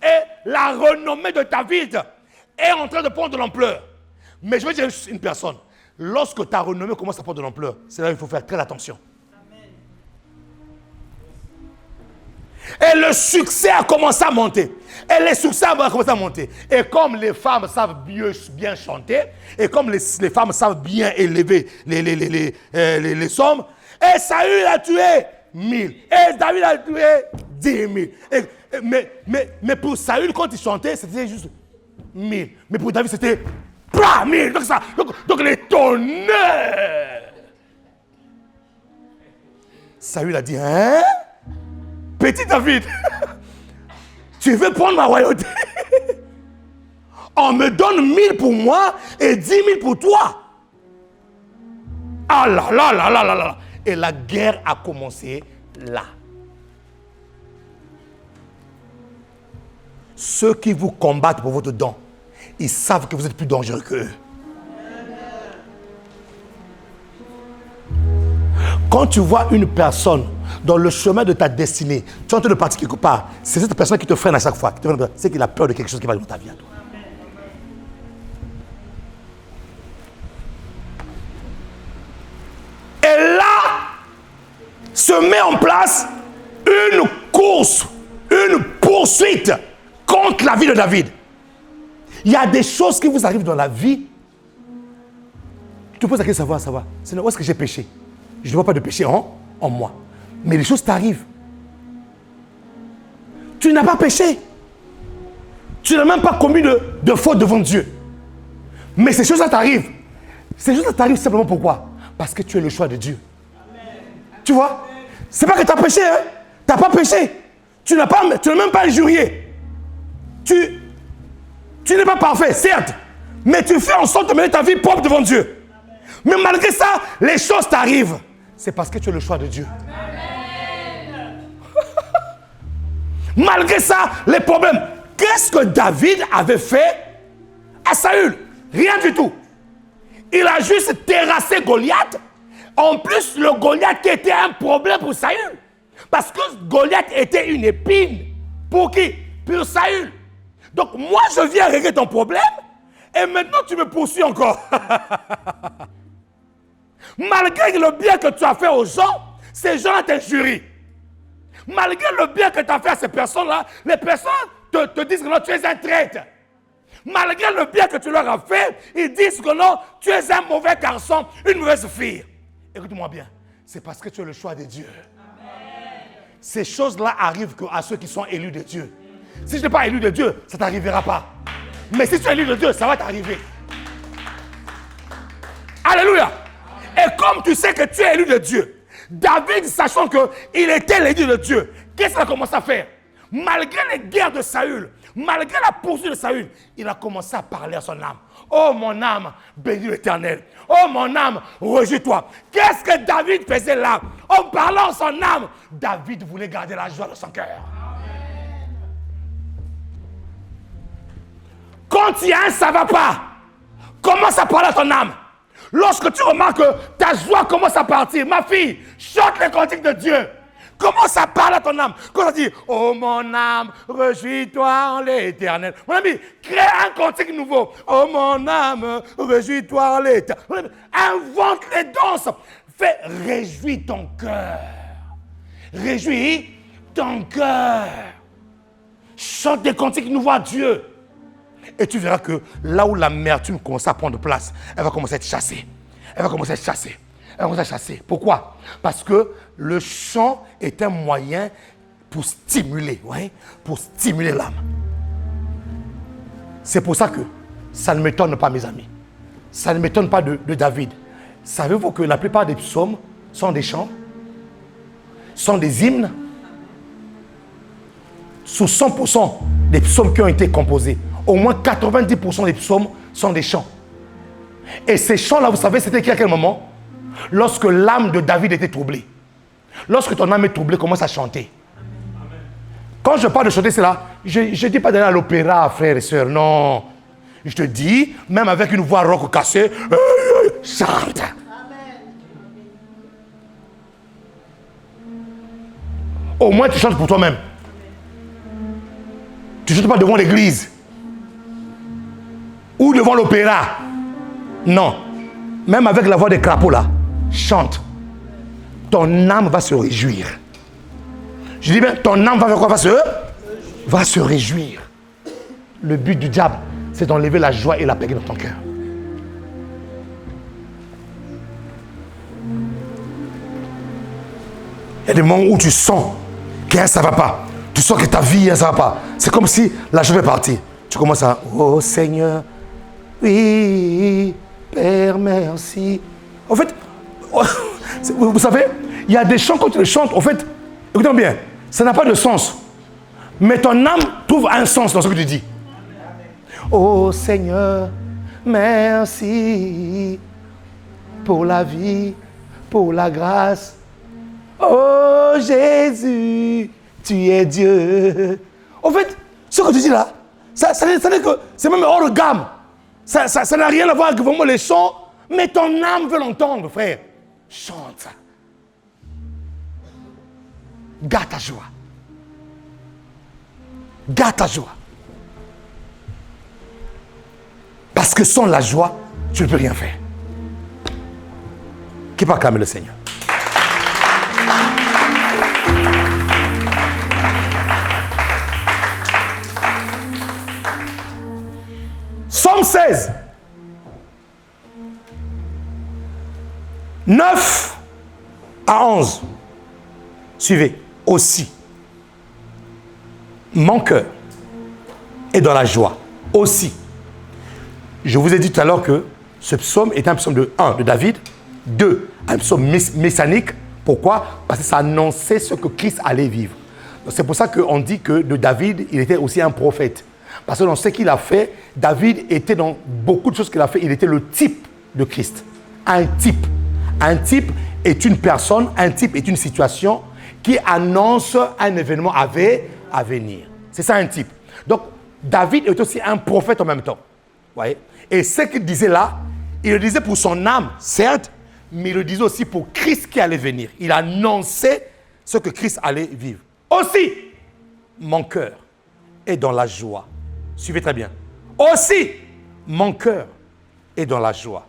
Et la renommée de David est en train de prendre de l'ampleur. Mais je veux dire une personne, lorsque ta renommée commence à prendre de l'ampleur, c'est là qu'il faut faire très attention. Et le succès a commencé à monter. Et les succès ont commencé à monter. Et comme les femmes savent bien chanter, et comme les femmes savent bien élever les sommes, et Saül a tué 1000. Et David a tué 10 000. Mais pour Saül, quand il chantait, c'était juste 1000. Mais pour David, c'était 1000. Donc les tonnerres. Saül a dit, hein? Petit David, tu veux prendre ma royauté? On me donne 1000 pour moi et 10 000 pour toi. Ah là là là là là là. Et la guerre a commencé là. Ceux qui vous combattent pour votre don, ils savent que vous êtes plus dangereux qu'eux. Quand tu vois une personne dans le chemin de ta destinée, tu es en train de partir quelque part, c'est cette personne qui te freine à chaque fois. C'est qu'il a peur de quelque chose qui va arriver dans ta vie à toi. Et là, se met en place une course, une poursuite contre la vie de David. Il y a des choses qui vous arrivent dans la vie. Tu te poses la question, ça va. C'est où est-ce que j'ai péché? Je ne vois pas de péché en moi. Mais les choses t'arrivent. Tu n'as pas péché. Tu n'as même pas commis de faute devant Dieu. Mais ces choses-là t'arrivent. Ces choses-là t'arrivent simplement pourquoi? Parce que tu es le choix de Dieu. Amen. Tu vois? C'est pas que tu as péché. Hein? Tu n'as pas péché. Tu n'as même pas injurié. Tu n'es pas parfait, certes. Mais tu fais en sorte de mener ta vie propre devant Dieu. Amen. Mais malgré ça, les choses t'arrivent. C'est parce que tu es le choix de Dieu. Amen. Malgré ça, les problèmes. Qu'est-ce que David avait fait à Saül? Rien du tout. Il a juste terrassé Goliath. En plus, le Goliath était un problème pour Saül. Parce que Goliath était une épine. Pour qui? Pour Saül. Donc moi, je viens régler ton problème. Et maintenant, tu me poursuis encore. Malgré le bien que tu as fait aux gens, ces gens t'injurient. Malgré le bien que tu as fait à ces personnes-là, les personnes te disent que non, tu es un traître. Malgré le bien que tu leur as fait, ils disent que non, tu es un mauvais garçon, une mauvaise fille. Écoute-moi bien, c'est parce que tu es le choix de Dieu. Amen. Ces choses-là arrivent à ceux qui sont élus de Dieu. Si je n'ai pas élu de Dieu, ça ne t'arrivera pas. Mais si tu es élu de Dieu, ça va t'arriver. Alléluia. Et comme tu sais que tu es élu de Dieu, David, sachant qu'il était l'élu de Dieu, qu'est-ce qu'il a commencé à faire? Malgré les guerres de Saül, malgré la poursuite de Saül, il a commencé à parler à son âme. Oh mon âme, bénis l'Éternel. Oh mon âme, réjouis-toi. Qu'est-ce que David faisait là? En parlant à son âme, David voulait garder la joie de son cœur. Quand il y a un ça ne va pas, commence à parler à ton âme. Lorsque tu remarques que ta joie commence à partir, ma fille, chante les cantiques de Dieu. Commence à parler à ton âme. Quand ça dit, oh mon âme, réjouis-toi en l'Éternel. Mon ami, crée un cantique nouveau. Oh mon âme, réjouis-toi en l'Éternel. Invente les danses. Fais, réjouis ton cœur. Réjouis ton cœur. Chante des cantiques nouveaux à Dieu. Et tu verras que là où l'amertume commence à prendre place, elle va commencer à être chassée. Elle va commencer à être chassée. Elle va commencer à chasser. Pourquoi? Parce que le chant est un moyen pour stimuler, ouais, pour stimuler l'âme. C'est pour ça que ça ne m'étonne pas, mes amis. Ça ne m'étonne pas de David. Savez-vous que la plupart des psaumes sont des chants, sont des hymnes? Sur 100% des psaumes qui ont été composés, au moins 90% des psaumes sont des chants. Et ces chants-là, vous savez, c'était à quel moment? Lorsque l'âme de David était troublée. Lorsque ton âme est troublée, commence à chanter. Amen. Quand je parle de chanter, c'est là. Je ne dis pas d'aller à l'opéra, frères et sœurs, non. Je te dis, même avec une voix rauque cassée, chante. Amen. Au moins, tu chantes pour toi-même. Tu ne chantes pas devant l'église. Ou devant l'opéra. Non. Même avec la voix des crapauds là, chante. Ton âme va se réjouir. Je dis bien, ton âme va faire quoi? Va se réjouir. Le but du diable, c'est d'enlever la joie et la paix dans ton cœur. Il y a des moments où tu sens que ça ne va pas. Tu sens que ta vie, ça ne va pas. C'est comme si la joie est partie. Tu commences à, oh Seigneur, oui, Père, merci. En fait, vous savez, il y a des chants quand tu les chantes, en fait, écoutez bien, ça n'a pas de sens. Mais ton âme trouve un sens dans ce que tu dis. Oh Seigneur, merci pour la vie, pour la grâce. Oh Jésus, tu es Dieu. En fait, ce que tu dis là, ça n'est que c'est même hors de gamme. Ça n'a rien à voir avec vraiment les chants, mais ton âme veut l'entendre, frère. Chante ça. Garde ta joie. Garde ta joie. Parce que sans la joie, tu ne peux rien faire. Qui peut acclamer le Seigneur? Psaume 16. 9 à 11. Suivez. Aussi, mon cœur est dans la joie. Aussi. Je vous ai dit tout à l'heure que ce psaume est un psaume de David. 2, un psaume messianique. Pourquoi? Parce que ça annonçait ce que Christ allait vivre. C'est pour ça qu'on dit que de David, il était aussi un prophète. Parce que dans ce qu'il a fait, David était dans beaucoup de choses qu'il a fait. Il était le type de Christ. Un type. Un type est une personne, un type est une situation qui annonce un événement à venir. C'est ça un type. Donc, David est aussi un prophète en même temps. Voyez? Et ce qu'il disait là, il le disait pour son âme, certes, mais il le disait aussi pour Christ qui allait venir. Il annonçait ce que Christ allait vivre. Aussi, mon cœur est dans la joie. Suivez très bien. Aussi, mon cœur est dans la joie.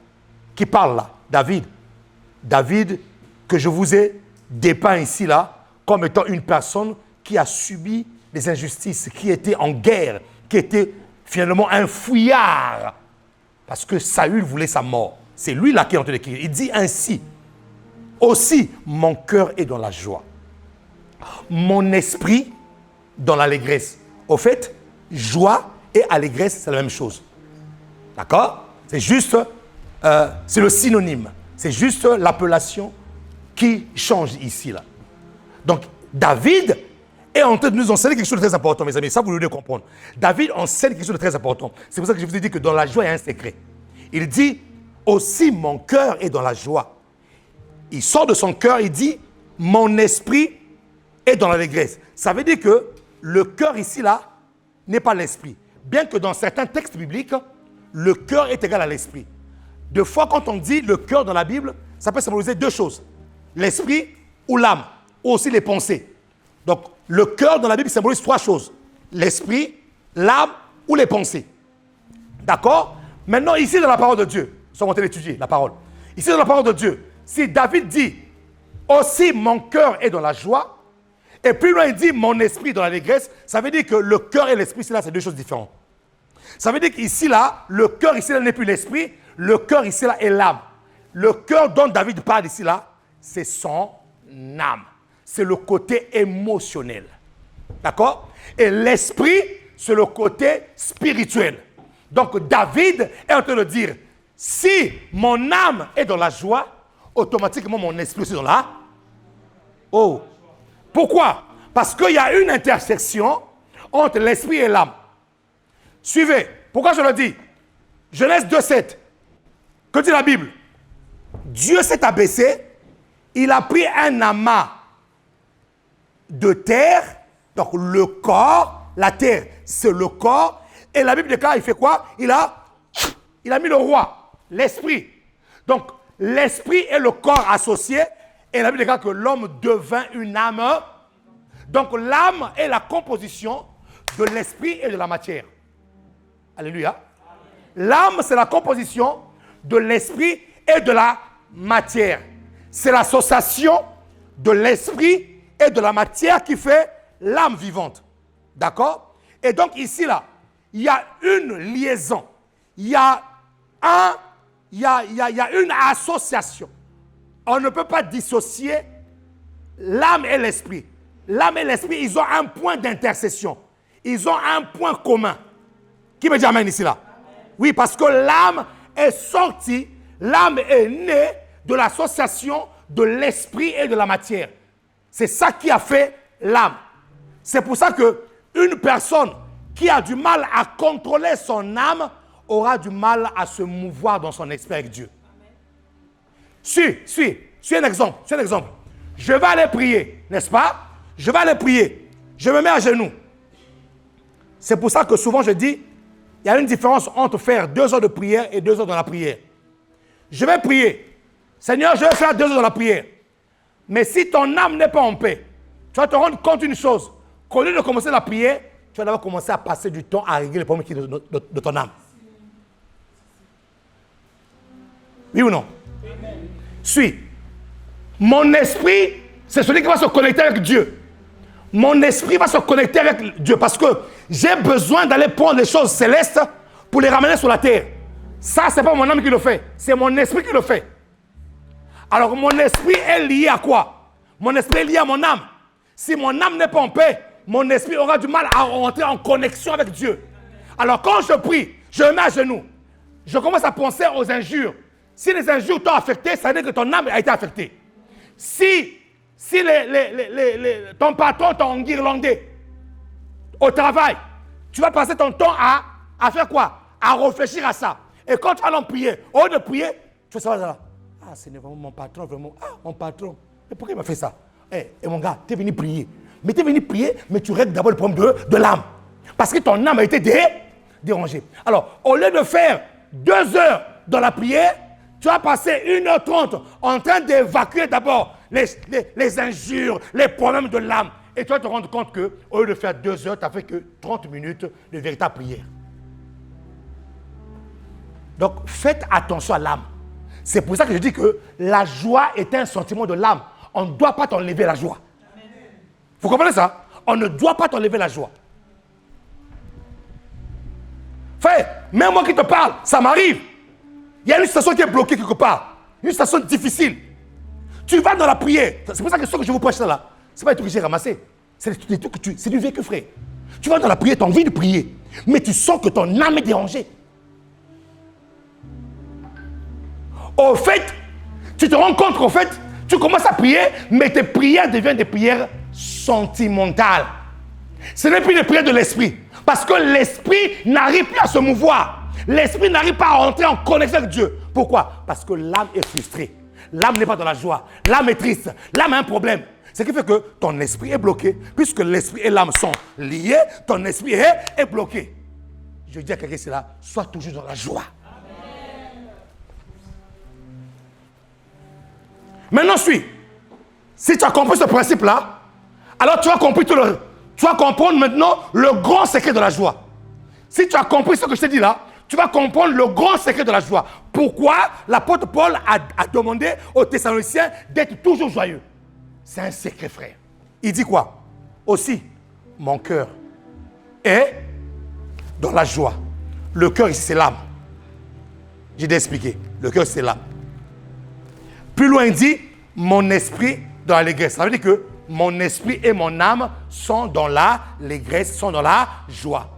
Qui parle là? David. David, que je vous ai dépeint ici là, comme étant une personne qui a subi des injustices, qui était en guerre, qui était finalement un fouillard, parce que Saül voulait sa mort. C'est lui là qui est en train d'écrire. Il dit ainsi, aussi mon cœur est dans la joie, mon esprit dans l'allégresse. Au fait, joie et allégresse, c'est la même chose. D'accord? C'est juste, c'est le synonyme. C'est juste l'appellation qui change ici là. Donc, David est en train de nous enseigner quelque chose de très important, mes amis. Ça, vous devez comprendre. David enseigne quelque chose de très important. C'est pour ça que je vous ai dit que dans la joie, il y a un secret. Il dit, aussi mon cœur est dans la joie. Il sort de son cœur, il dit, mon esprit est dans l'allégresse. Ça veut dire que le cœur ici, là, n'est pas l'esprit. Bien que dans certains textes bibliques, le cœur est égal à l'esprit. Deux fois, quand on dit le cœur dans la Bible, ça peut symboliser deux choses. L'esprit ou l'âme, ou aussi les pensées. Donc, le cœur dans la Bible symbolise trois choses. L'esprit, l'âme ou les pensées. D'accord? Maintenant, ici dans la parole de Dieu, nous sommes en train d'étudier la parole. Ici dans la parole de Dieu, si David dit « Aussi mon cœur est dans la joie », et puis là il dit « Mon esprit dans l'allégresse », ça veut dire que le cœur et l'esprit, c'est deux choses différentes. Ça veut dire qu'ici là, le cœur ici là n'est plus l'esprit, le cœur ici là est l'âme. Le cœur dont David parle ici là, c'est son âme. C'est le côté émotionnel. D'accord? Et l'esprit, c'est le côté spirituel. Donc David est en train de dire, si mon âme est dans la joie, automatiquement mon esprit est dans la... Oh! Pourquoi? Parce qu'il y a une intersection entre l'esprit et l'âme. Suivez. Pourquoi je le dis? Genèse 2,7. Que dit la Bible? Dieu s'est abaissé, il a pris un amas de terre, donc le corps, la terre, c'est le corps, et la Bible déclare, il fait quoi? Il a mis le roi, l'esprit. Donc, l'esprit et le corps associés, et la Bible déclare que l'homme devint une âme. Donc, l'âme est la composition de l'esprit et de la matière. Alléluia. L'âme, c'est la composition de l'esprit et de la matière. C'est l'association de l'esprit et de la matière qui fait l'âme vivante. D'accord? Et donc ici, là, il y a une liaison. Il y a une association. On ne peut pas dissocier l'âme et l'esprit. L'âme et l'esprit, ils ont un point d'intercession. Ils ont un point commun. Qui me dit amen ici, là? Amen. Oui, parce que l'âme est sortie, l'âme est née de l'association de l'esprit et de la matière. C'est ça qui a fait l'âme. C'est pour ça qu'une personne qui a du mal à contrôler son âme aura du mal à se mouvoir dans son esprit avec Dieu. Suis un exemple. Je vais aller prier, n'est-ce pas? Je vais aller prier. Je me mets à genoux. C'est pour ça que souvent je dis, il y a une différence entre faire 2 heures de prière et 2 heures dans la prière. Je vais prier. Seigneur, je vais faire 2 heures dans la prière. Mais si ton âme n'est pas en paix, tu vas te rendre compte d'une chose. Qu'au lieu de commencer la prière, tu vas d'abord commencer à passer du temps à régler les problèmes qui sont de ton âme. Oui ou non? Amen. Suis. Mon esprit, c'est celui qui va se connecter avec Dieu. Mon esprit va se connecter avec Dieu parce que j'ai besoin d'aller prendre les choses célestes pour les ramener sur la terre. Ça, ce n'est pas mon âme qui le fait, c'est mon esprit qui le fait. Alors, mon esprit est lié à quoi? Mon esprit est lié à mon âme. Si mon âme n'est pas en paix, mon esprit aura du mal à rentrer en connexion avec Dieu. Alors, quand je prie, je me mets à genoux. Je commence à penser aux injures. Si les injures t'ont affecté, ça veut dire que ton âme a été affectée. Si ton patron t'a enguirlandé au travail, tu vas passer ton temps à faire quoi? À réfléchir à ça. Et quand tu vas prier, au lieu de prier, tu vas savoir là. Ah, c'est vraiment mon patron, vraiment. Ah, mon patron. Mais pourquoi il m'a fait ça? Et mon gars, tu es venu prier. Mais tu es venu prier, mais tu règles d'abord le problème de l'âme. Parce que ton âme a été dérangée. Alors, au lieu de faire 2 heures dans la prière, tu vas passer 1h30 en train d'évacuer d'abord les injures, les problèmes de l'âme. Et tu vas te rendre compte qu'au lieu de faire 2 heures, tu n'as fait que 30 minutes de véritable prière. Donc, faites attention à l'âme. C'est pour ça que je dis que la joie est un sentiment de l'âme. On ne doit pas t'enlever la joie. Vous comprenez ça? On ne doit pas t'enlever la joie. Frère, même moi qui te parle, ça m'arrive. Il y a une situation qui est bloquée quelque part. Une situation difficile. Tu vas dans la prière. C'est pour ça que ce que je vous prêche là, ce n'est pas des trucs que j'ai ramassés. C'est des trucs c'est du vécu, frère. Tu vas dans la prière, tu as envie de prier. Mais tu sens que ton âme est dérangée. Au fait, tu te rends compte qu'au fait, tu commences à prier, mais tes prières deviennent des prières sentimentales. Ce n'est plus des prières de l'esprit. Parce que l'esprit n'arrive plus à se mouvoir. L'esprit n'arrive pas à entrer en connexion avec Dieu. Pourquoi? Parce que l'âme est frustrée. L'âme n'est pas dans la joie. L'âme est triste. L'âme a un problème. Ce qui fait que ton esprit est bloqué. Puisque l'esprit et l'âme sont liés, ton esprit est bloqué. Je dis à quelqu'un cela, sois toujours dans la joie. Maintenant, suis. Si tu as compris ce principe-là, alors tu vas comprendre maintenant le grand secret de la joie. Si tu as compris ce que je t'ai dit là, tu vas comprendre le grand secret de la joie. Pourquoi l'apôtre Paul a demandé aux Thessaloniciens d'être toujours joyeux. C'est un secret, frère. Il dit quoi? Aussi, mon cœur est dans la joie. Le cœur ici, c'est l'âme. J'ai d'expliquer. Le cœur, c'est l'âme. Plus loin, il dit, mon esprit dans l'allégresse. Ça veut dire que mon esprit et mon âme sont dans l'allégresse, sont dans la joie.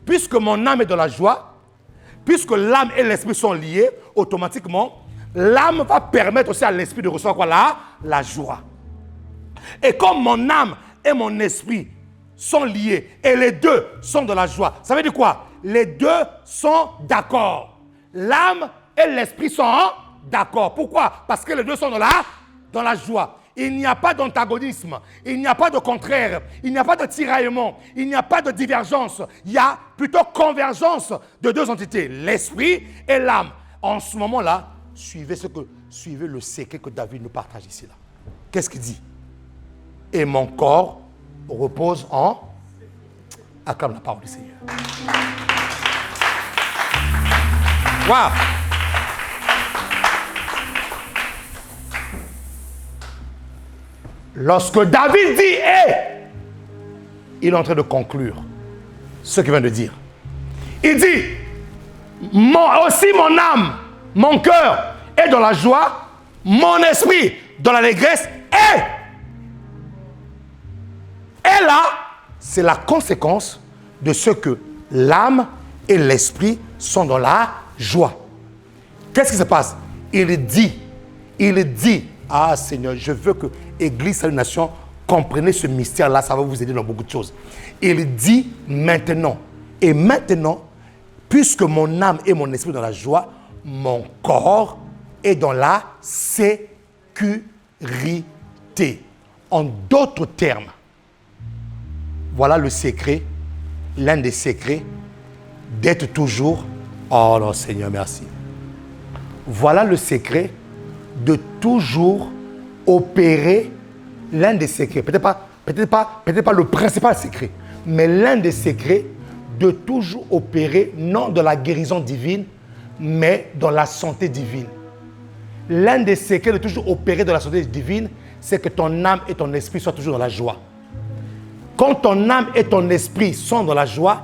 Puisque mon âme est dans la joie, puisque l'âme et l'esprit sont liés, automatiquement, l'âme va permettre aussi à l'esprit de recevoir quoi? La joie. Et comme mon âme et mon esprit sont liés, et les deux sont dans la joie, ça veut dire quoi? Les deux sont d'accord. L'âme et l'esprit sont d'accord. Pourquoi? Parce que les deux sont dans la joie. Il n'y a pas d'antagonisme, il n'y a pas de contraire, il n'y a pas de tiraillement, il n'y a pas de divergence. Il y a plutôt convergence de deux entités, l'esprit et l'âme. En ce moment-là, suivez le secret que David nous partage ici. Là. Qu'est-ce qu'il dit? Et mon corps repose en... Acclame la parole du Seigneur. Wow. Lorsque David dit « Hey », il est en train de conclure ce qu'il vient de dire. Il dit « Aussi mon âme, mon cœur est dans la joie, mon esprit dans l'allégresse et là, c'est la conséquence de ce que l'âme et l'esprit sont dans la joie. » Qu'est-ce qui se passe? Il dit, ah Seigneur, je veux que Église Salut Nation comprenne ce mystère-là, ça va vous aider dans beaucoup de choses. Il dit maintenant, et maintenant, puisque mon âme et mon esprit sont dans la joie, mon corps est dans la sécurité. En d'autres termes, voilà le secret, l'un des secrets d'être toujours... Oh non Seigneur, merci. Voilà le secret de toujours opérer, l'un des secrets, peut-être pas le principal secret, mais l'un des secrets de toujours opérer, non dans la guérison divine, mais dans la santé divine. L'un des secrets de toujours opérer dans la santé divine, c'est que ton âme et ton esprit soient toujours dans la joie. Quand ton âme et ton esprit sont dans la joie,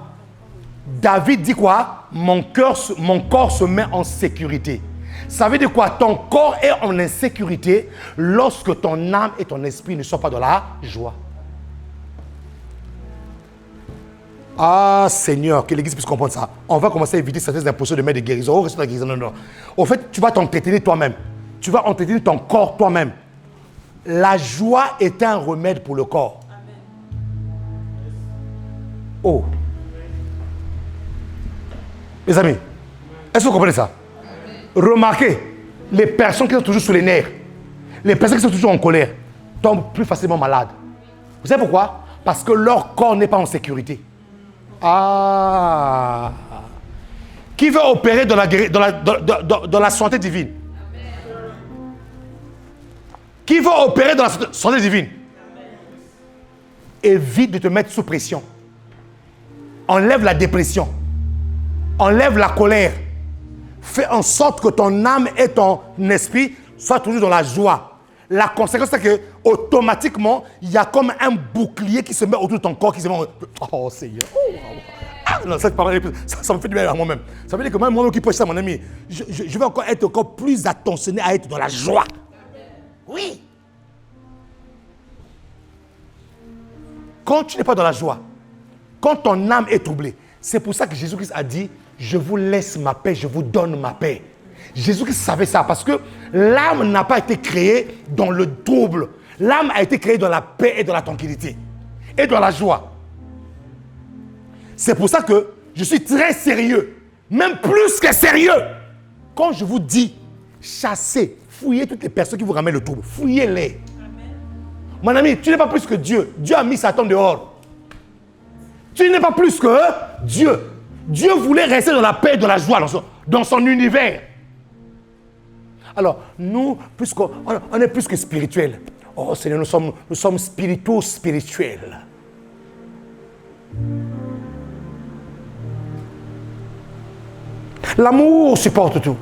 David dit quoi? Mon corps se met en sécurité. Ça veut dire quoi? Ton corps est en insécurité lorsque ton âme et ton esprit ne sont pas dans la joie. Ah Seigneur, que l'Église puisse comprendre ça. On va commencer à éviter certaines impositions de mettre des guérisons. Oh, reste la guérison. Non. Au fait, tu vas t'entretenir toi-même. Tu vas entretenir ton corps toi-même. La joie est un remède pour le corps. Oh. Mes amis, est-ce que vous comprenez ça? Remarquez, les personnes qui sont toujours sous les nerfs, les personnes qui sont toujours en colère, tombent plus facilement malades. Vous savez pourquoi? Parce que leur corps n'est pas en sécurité. Ah! Qui veut opérer dans la santé divine? Qui veut opérer dans la santé divine? Évite de te mettre sous pression. Enlève la dépression. Enlève la colère. Fais en sorte que ton âme et ton esprit soient toujours dans la joie. La conséquence, c'est que automatiquement, il y a comme un bouclier qui se met autour de ton corps, qui se met... Oh Seigneur! Ah, non, ça me fait du bien à moi-même. Ça veut dire que même moi qui prêche ça, mon ami, je vais encore être encore plus attentionné à être dans la joie. Oui. Quand tu n'es pas dans la joie, quand ton âme est troublée, c'est pour ça que Jésus-Christ a dit, je vous laisse ma paix, je vous donne ma paix. Jésus-Christ savait ça parce que l'âme n'a pas été créée dans le trouble. L'âme a été créée dans la paix et dans la tranquillité et dans la joie. C'est pour ça que je suis très sérieux, même plus que sérieux. Quand je vous dis, chassez, fouillez toutes les personnes qui vous ramènent le trouble. Fouillez-les. Mon ami, tu n'es pas plus que Dieu. Dieu a mis Satan dehors. Tu n'es pas plus que Dieu. Dieu voulait rester dans la paix et dans la joie, dans son univers. Alors, nous, puisqu'on on est plus que spirituels. Oh Seigneur, nous sommes spirituels. L'amour supporte tout.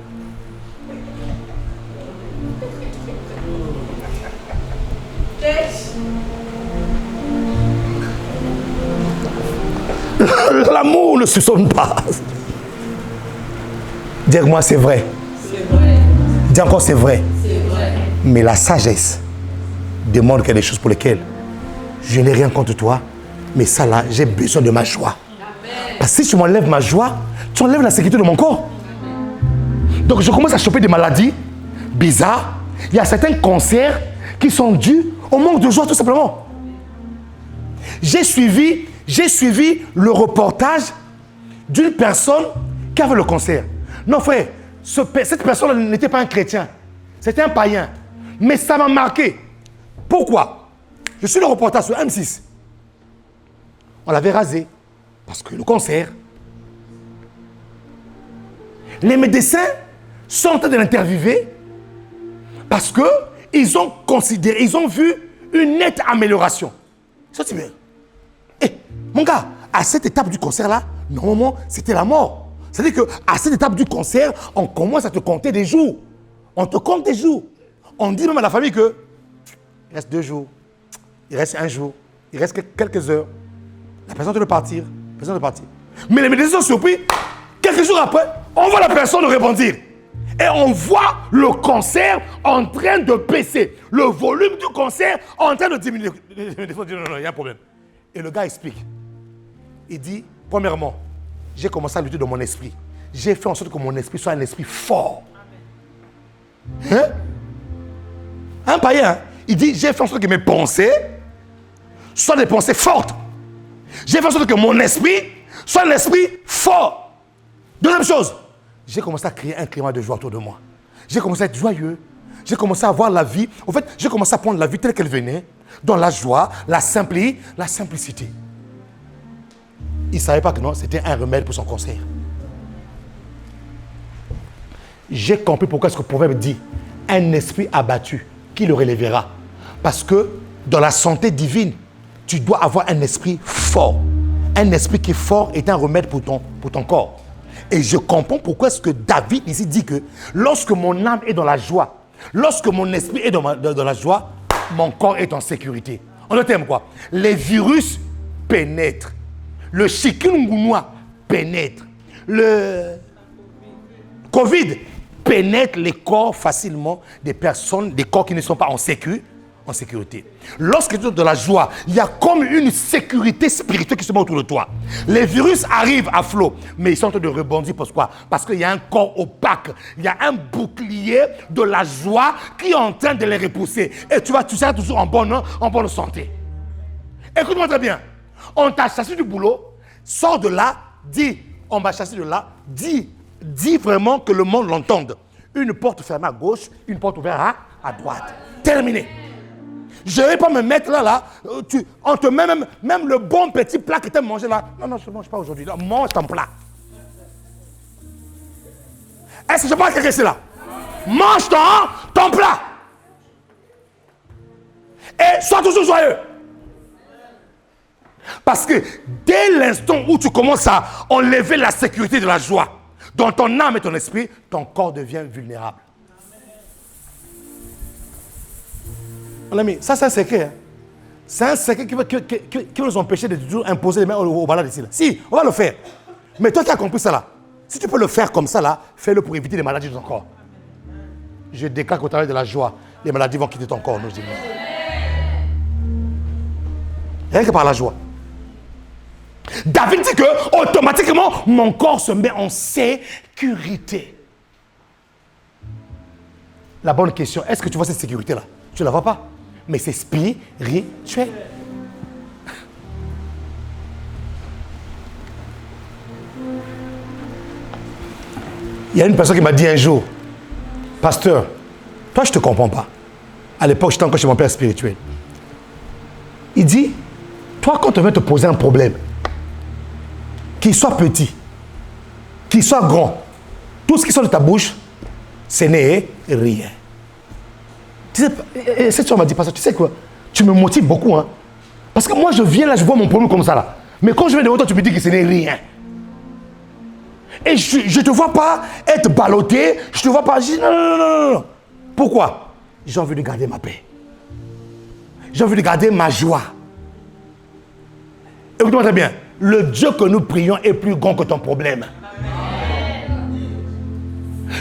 L'amour ne se somme pas. Dis-moi, c'est vrai. C'est vrai. Dis encore, c'est vrai. C'est vrai. Mais la sagesse demande qu'il y a des choses pour lesquelles je n'ai rien contre toi, mais ça là, j'ai besoin de ma joie. Amen. Parce que si tu m'enlèves ma joie, tu enlèves la sécurité de mon corps. Donc je commence à choper des maladies bizarres. Il y a certains cancers qui sont dus au manque de joie, tout simplement. J'ai suivi le reportage d'une personne qui avait le cancer. Non frère, cette personne n'était pas un chrétien, c'était un païen. Mais ça m'a marqué. Pourquoi? Je suis le reportage sur M6. On l'avait rasé parce que le cancer. Les médecins sont en train de l'interviewer parce qu'ils ont considéré, ils ont vu une nette amélioration. Ça c'est bien. Eh, mon gars, à cette étape du cancer-là, normalement, c'était la mort. C'est-à-dire qu'à cette étape du cancer, on commence à te compter des jours. On te compte des jours. On dit même à la famille que il reste 2 jours, il reste 1 jour, il reste quelques heures. La personne doit partir. Mais les médecins sont surpris. Quelques jours après, on voit la personne rebondir. Et on voit le cancer en train de baisser. Le volume du cancer en train de diminuer. Des fois, on dit non, il y a un problème. Et le gars explique. Il dit, premièrement, j'ai commencé à lutter dans mon esprit. J'ai fait en sorte que mon esprit soit un esprit fort. Hein? Un païen, hein? Il dit, j'ai fait en sorte que mes pensées soient des pensées fortes. J'ai fait en sorte que mon esprit soit un esprit fort. Deuxième chose, j'ai commencé à créer un climat de joie autour de moi. J'ai commencé à être joyeux. J'ai commencé à voir la vie. En fait, j'ai commencé à prendre la vie telle qu'elle venait, dans la joie, la simplicité. Il ne savait pas que non, c'était un remède pour son cancer. J'ai compris pourquoi ce que le proverbe dit. Un esprit abattu, qui le relèvera? Parce que dans la santé divine, tu dois avoir un esprit fort. Un esprit qui est fort est un remède pour ton corps. Et je comprends pourquoi ce que David ici dit que lorsque mon âme est dans la joie, lorsque mon esprit est dans la joie, mon corps est en sécurité. En d'autres termes quoi? Les virus pénètrent. Le chikungunya pénètre. Le Covid pénètre les corps facilement des personnes, des corps qui ne sont pas en sécurité. Lorsque tu es dans la joie, il y a comme une sécurité spirituelle qui se met autour de toi. Les virus arrivent à flot, mais ils sont en train de rebondir. Pourquoi? Parce qu'il y a un corps opaque, il y a un bouclier de la joie qui est en train de les repousser. Et tu seras toujours en bonne santé. Écoute-moi très bien. On t'a chassé du boulot, sors de là, dis, on m'a chassé de là, dis vraiment que le monde l'entende. Une porte fermée à gauche, une porte ouverte à droite. Terminé. Je ne vais pas me mettre là, on te met même le bon petit plat que tu as mangé là. Non, je ne mange pas aujourd'hui. Mange ton plat. Est-ce que je parle à quelqu'un ici là? Mange ton plat. Et sois toujours joyeux. Parce que dès l'instant où tu commences à enlever la sécurité de la joie dans ton âme et ton esprit, ton corps devient vulnérable. Mon ami, ça c'est un secret. Hein? C'est un secret qui va nous empêcher de toujours imposer les mains aux malades ici. Là. Si, on va le faire. Mais toi qui as compris ça là, si tu peux le faire comme ça là, fais-le pour éviter les maladies de ton corps. Je déclare qu'au travers de la joie, les maladies vont quitter ton corps. Nous disons. Rien que par la joie. David dit que automatiquement mon corps se met en sécurité. La bonne question, est-ce que tu vois cette sécurité là? Tu ne la vois pas, mais c'est spirituel. Il y a une personne qui m'a dit un jour, pasteur, toi je ne te comprends pas. À l'époque j'étais encore chez mon père spirituel. Il dit, toi quand on vient te poser un problème, qu'il soit petit, qu'il soit grand, tout ce qui sort de ta bouche, c'est né rien. Tu sais, cette soeur m'a dit, pasteur, tu sais quoi, tu me motives beaucoup, hein. Parce que moi, je viens là, je vois mon problème comme ça, là. Mais quand je viens devant toi, tu me dis que ce n'est rien. Et je ne te vois pas être ballotté, je ne te vois pas... Je dis, non. Pourquoi? J'ai envie de garder ma paix. J'ai envie de garder ma joie. Écoute-moi très bien. Le Dieu que nous prions est plus grand que ton problème.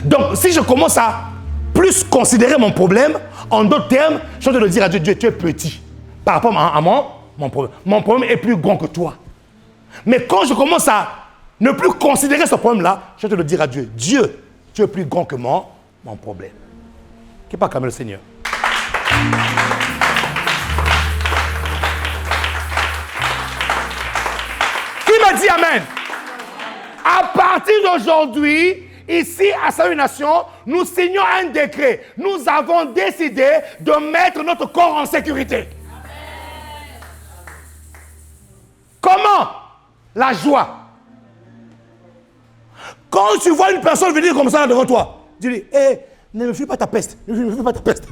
Donc, si je commence à plus considérer mon problème, en d'autres termes, je dois le dire à Dieu, Dieu, tu es petit. Par rapport à mon problème. Mon problème est plus grand que toi. Mais quand je commence à ne plus considérer ce problème-là, je dois le dire à Dieu, Dieu, tu es plus grand que mon problème. Qui pas comme le Seigneur. Qui m'a dit Amen? À partir d'aujourd'hui, ici à Salut Nation, nous signons un décret. Nous avons décidé de mettre notre corps en sécurité. Comment? La joie. Quand tu vois une personne venir comme ça devant toi, tu dis, hé, ne me fuis pas ta peste. Ne me fuis pas ta peste.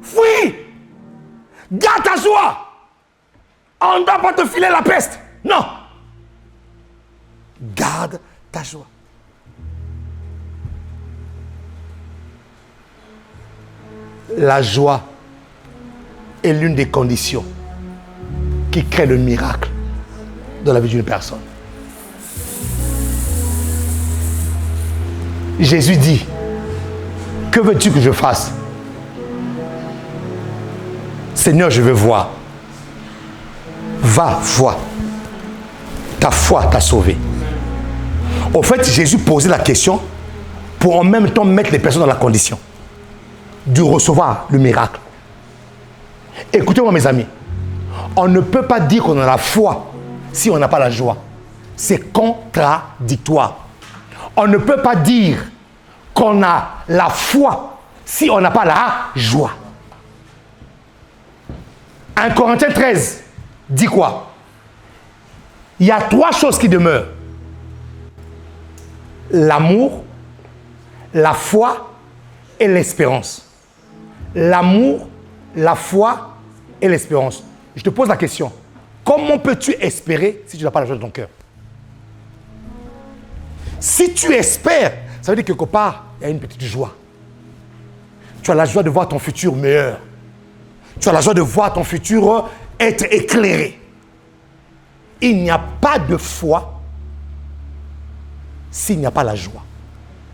Fuis. Garde ta joie. On ne doit pas te filer la peste. Non. Garde ta joie. La joie est l'une des conditions qui crée le miracle dans la vie d'une personne. Jésus dit, que veux-tu que je fasse? Seigneur, je veux voir. Va, vois. Ta foi t'a sauvé. Au fait, Jésus posait la question pour en même temps mettre les personnes dans la condition de recevoir le miracle. Écoutez-moi mes amis, on ne peut pas dire qu'on a la foi si on n'a pas la joie. C'est contradictoire. On ne peut pas dire qu'on a la foi si on n'a pas la joie. 1 Corinthiens 13 dit quoi? Il y a 3 choses qui demeurent. L'amour, la foi et l'espérance. L'amour, la foi et l'espérance. Je te pose la question. Comment peux-tu espérer si tu n'as pas la joie de ton cœur? Si tu espères, ça veut dire que quelque part, il y a une petite joie. Tu as la joie de voir ton futur meilleur. Tu as la joie de voir ton futur être éclairé. Il n'y a pas de foi s'il n'y a pas la joie.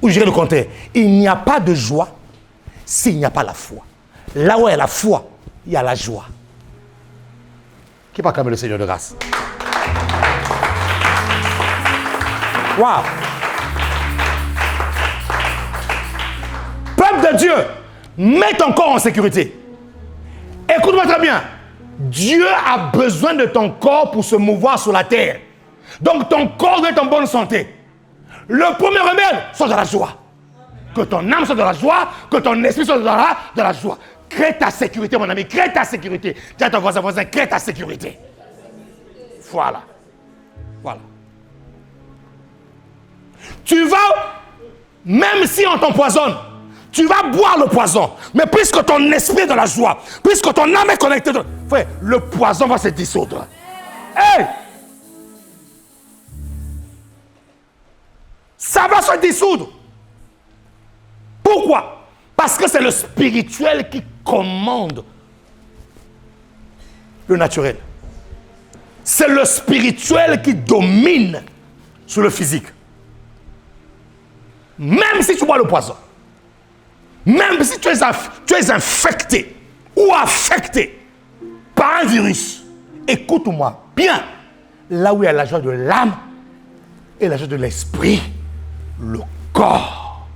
Ou je dirais le contraire. Il n'y a pas de joie s'il n'y a pas la foi. Là où il y a la foi, il y a la joie. Qui peut acclamer le Seigneur de grâce? Waouh! Peuple de Dieu, mets ton corps en sécurité. Écoute-moi très bien. Dieu a besoin de ton corps pour se mouvoir sur la terre. Donc ton corps doit être en bonne santé. Le premier remède, soit de la joie. Que ton âme soit de la joie, que ton esprit soit de la joie. Crée ta sécurité, mon ami, crée ta sécurité. Dis à ton voisin, crée ta sécurité. Voilà. Voilà. Tu vas, même si on t'empoisonne, tu vas boire le poison. Mais puisque ton esprit est de la joie, puisque ton âme est connectée, frère, le poison va se dissoudre. Hey! Ça va se dissoudre. Pourquoi? Parce que c'est le spirituel qui commande le naturel. C'est le spirituel qui domine sur le physique. Même si tu bois le poison, même si tu es infecté ou affecté par un virus, écoute-moi bien, là où il y a la joie de l'âme et la joie de l'esprit, le corps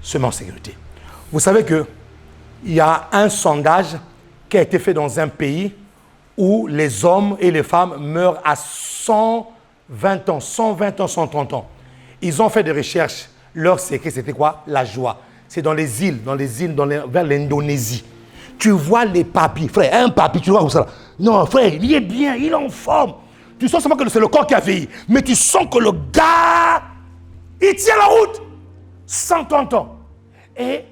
se met en sécurité. Vous savez qu'il y a un sondage qui a été fait dans un pays où les hommes et les femmes meurent à 120 ans, 120 ans, 130 ans. Ils ont fait des recherches. Leur secret, c'était quoi? La joie. C'est dans les îles, vers l'Indonésie. Tu vois les papis. Frère, un papi, tu vois où ça? Non, frère, il est bien, il est en forme. Tu sens seulement que c'est le corps qui a vieilli. Mais tu sens que le gars, il tient la route. 130 ans. Et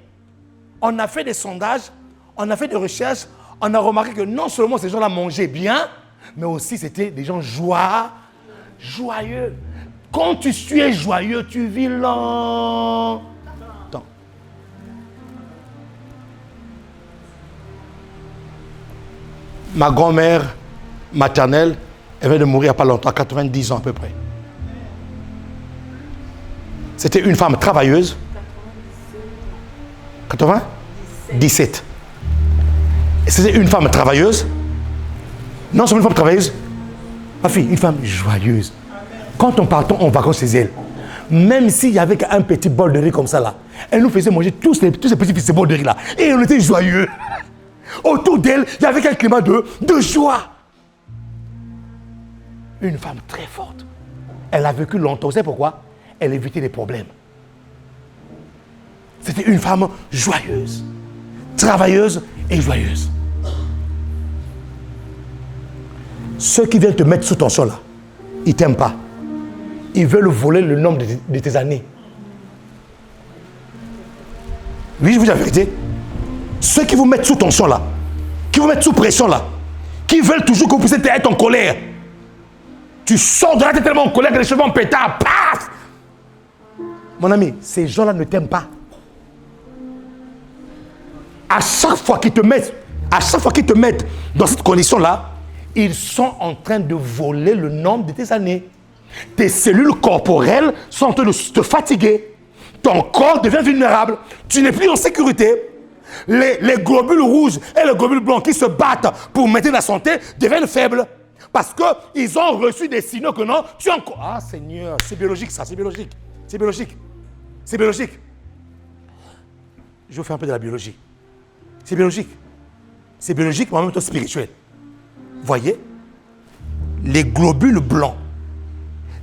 on a fait des sondages, on a fait des recherches, on a remarqué que non seulement ces gens-là mangeaient bien, mais aussi c'était des gens joyeux. Quand tu es joyeux, tu vis longtemps. Ma grand-mère maternelle, elle vient de mourir il n'y a pas longtemps, à 90 ans à peu près. C'était une femme travailleuse. 97. C'était une femme travailleuse. Non, c'est une femme travailleuse. Ma fille, une femme joyeuse. Quand on partait en vacances chez elle, même s'il y avait un petit bol de riz comme ça là, elle nous faisait manger tous ces petits bols de riz là. Et on était joyeux. Autour d'elle, il y avait un climat de joie. Une femme très forte. Elle a vécu longtemps. Vous savez pourquoi? Elle évitait les problèmes. C'était une femme joyeuse, travailleuse et joyeuse. Ceux qui viennent te mettre sous tension là, ils ne t'aiment pas. Ils veulent voler le nombre de tes années. Oui, je vous dis la vérité. Ceux qui vous mettent sous tension là, qui vous mettent sous pression là, qui veulent toujours que vous puissiez être en colère. Tu sors de là, tu es tellement en colère que les cheveux en pétard, paf! Mon ami, ces gens-là ne t'aiment pas. À chaque fois qu'ils te mettent dans cette condition-là, ils sont en train de voler le nombre de tes années. Tes cellules corporelles sont en train de te fatiguer. Ton corps devient vulnérable. Tu n'es plus en sécurité. Les globules rouges et les globules blancs qui se battent pour maintenir la santé deviennent faibles. Parce qu'ils ont reçu des signaux que non, tu es encore... Ah Seigneur, c'est biologique ça, c'est biologique. C'est biologique. C'est biologique. Je vais faire un peu de la biologie. C'est biologique. C'est biologique, mais en même temps spirituel. Voyez, les globules blancs,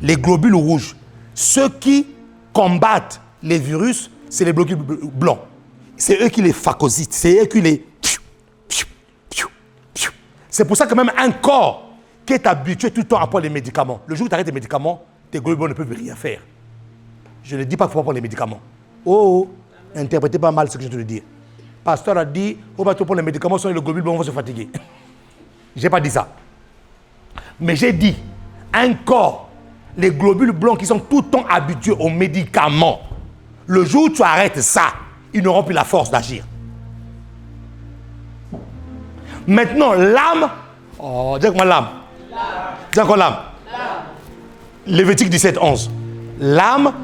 les globules rouges, ceux qui combattent les virus, c'est les globules blancs. C'est eux qui les phagocytent, c'est eux qui les... C'est pour ça que même un corps qui est habitué tout le temps à prendre les médicaments, le jour où tu arrêtes les médicaments, tes globules blancs ne peuvent rien faire. Je ne dis pas qu'il faut pas prendre les médicaments. Oh, interprétez pas mal ce que je te dis. Le pasteur a dit, on va te prendre les médicaments, sinon les globules blancs vont se fatiguer. Je n'ai pas dit ça. Mais j'ai dit, un corps, les globules blancs qui sont tout le temps habitués aux médicaments, le jour où tu arrêtes ça, ils n'auront plus la force d'agir. Maintenant, l'âme, oh, dis moi l'âme. Dis encore l'âme. Lévitique 17, 11. L'âme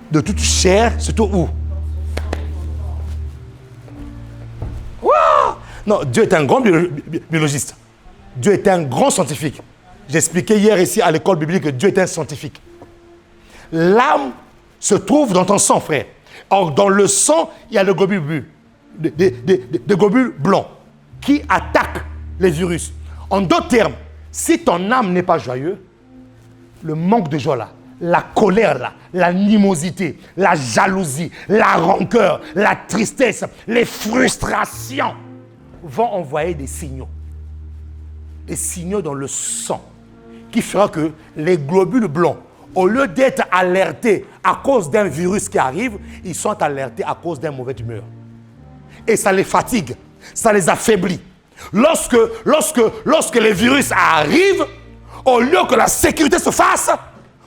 de toute chair se trouve où? Wow! Non, Dieu est un grand biologiste. Dieu est un grand scientifique. J'expliquais hier ici à l'école biblique que Dieu est un scientifique. L'âme se trouve dans ton sang, frère. Or, dans le sang, il y a le globule des globules blancs qui attaquent les virus. En d'autres termes, si ton âme n'est pas joyeuse, le manque de joie là, la colère là, l'animosité, la jalousie, la rancœur, la tristesse, les frustrations vont envoyer des signaux. Des signaux dans le sang qui fera que les globules blancs, au lieu d'être alertés à cause d'un virus qui arrive, ils sont alertés à cause d'une mauvaise humeur. Et ça les fatigue, ça les affaiblit. Lorsque les virus arrivent, au lieu que la sécurité se fasse,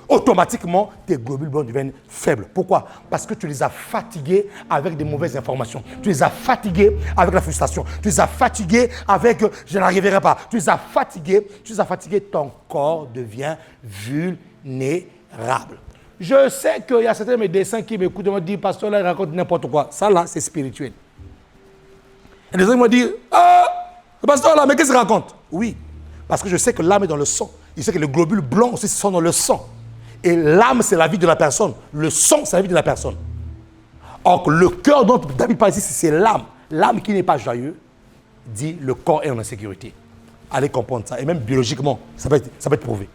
automatiquement, tes globules blancs deviennent faibles. Pourquoi? Parce que tu les as fatigués avec des mauvaises informations. Tu les as fatigués avec la frustration. Tu les as fatigués avec « je n'arriverai pas ». Tu les as fatigués, ton corps devient vulnérable. Je sais qu'il y a certains médecins qui m'écoutent et me disent « pasteur, là, il raconte n'importe quoi ». Ça, là, c'est spirituel. Et les autres me disent « ah, le pasteur, là, mais qu'est-ce qu'il raconte ?» Oui, parce que je sais que l'âme est dans le sang. Je sais que les globules blancs aussi sont dans le sang. Et l'âme, c'est la vie de la personne. Le sang, c'est la vie de la personne. Or, le cœur dont David parle ici, c'est l'âme. L'âme qui n'est pas joyeuse, dit le corps est en insécurité. Allez comprendre ça. Et même biologiquement, ça peut être prouvé.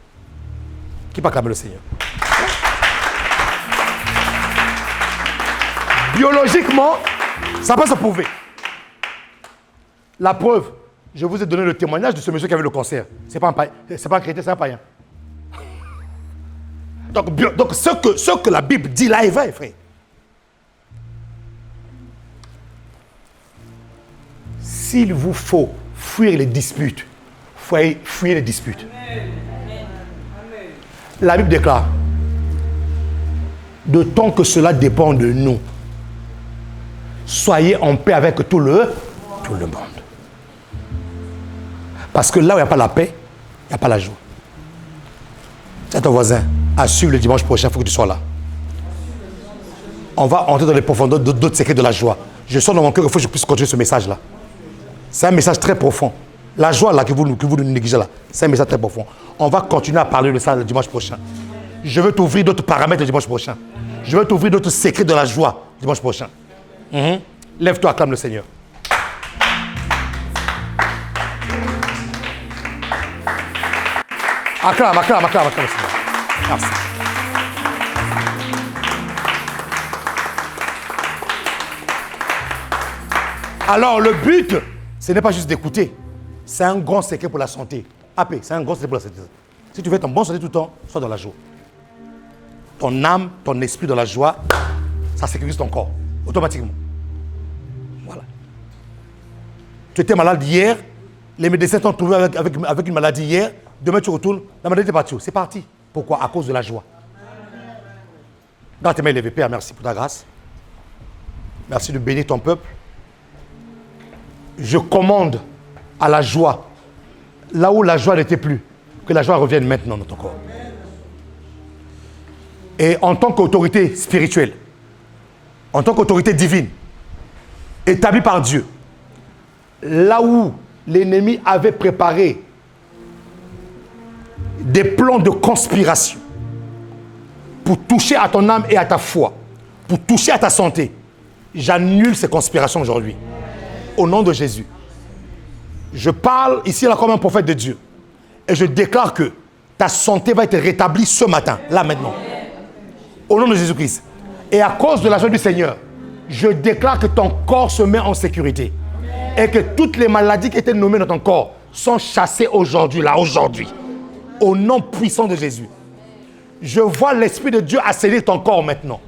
Qui peut acclamer le Seigneur? Biologiquement, ça peut se prouver. La preuve, je vous ai donné le témoignage de ce monsieur qui avait le cancer. Ce n'est pas un chrétien, c'est un païen. Donc ce que la Bible dit là est vrai, frère. s'il vous faut fuir les disputes, fuyez les disputes. La Bible déclare, de tant que cela dépend de nous, soyez en paix avec tout le monde. Parce que là où il n'y a pas la paix, il n'y a pas la joie. C'est ton voisin, à suivre le dimanche prochain, il faut que tu sois là. On va entrer dans les profondeurs d'autres secrets de la joie. Je sens dans mon cœur qu'il faut que je puisse continuer ce message-là. C'est un message très profond. La joie là que vous négligez là, c'est un message très profond. On va continuer à parler de ça le dimanche prochain. Je veux t'ouvrir d'autres paramètres le dimanche prochain. Je veux t'ouvrir d'autres secrets de la joie le dimanche prochain. Lève-toi, acclame le Seigneur. Acclame le Seigneur. Merci. Alors, le but, ce n'est pas juste d'écouter. C'est un grand secret pour la santé. AP, c'est un grand secret pour la santé. Si tu veux être en bonne santé tout le temps, sois dans la joie. Ton âme, ton esprit dans la joie, ça sécurise ton corps, automatiquement. Voilà. Tu étais malade hier, les médecins t'ont trouvé avec une maladie hier, demain tu retournes, la maladie est partie. C'est parti. Pourquoi? À cause de la joie. Dans tes mains élevées, Père, merci pour ta grâce. Merci de bénir ton peuple. Je commande à la joie, là où la joie n'était plus, que la joie revienne maintenant dans ton corps. Et en tant qu'autorité spirituelle, en tant qu'autorité divine, établie par Dieu, là où l'ennemi avait préparé des plans de conspiration pour toucher à ton âme et à ta foi, pour toucher à ta santé, j'annule ces conspirations aujourd'hui. Au nom de Jésus. Je parle ici là comme un prophète de Dieu. Et je déclare que ta santé va être rétablie ce matin, là maintenant. Au nom de Jésus-Christ. Et à cause de la joie du Seigneur, je déclare que ton corps se met en sécurité. Et que toutes les maladies qui étaient nommées dans ton corps sont chassées aujourd'hui, là, aujourd'hui. Au nom puissant de Jésus. Je vois l'Esprit de Dieu assainir ton corps maintenant.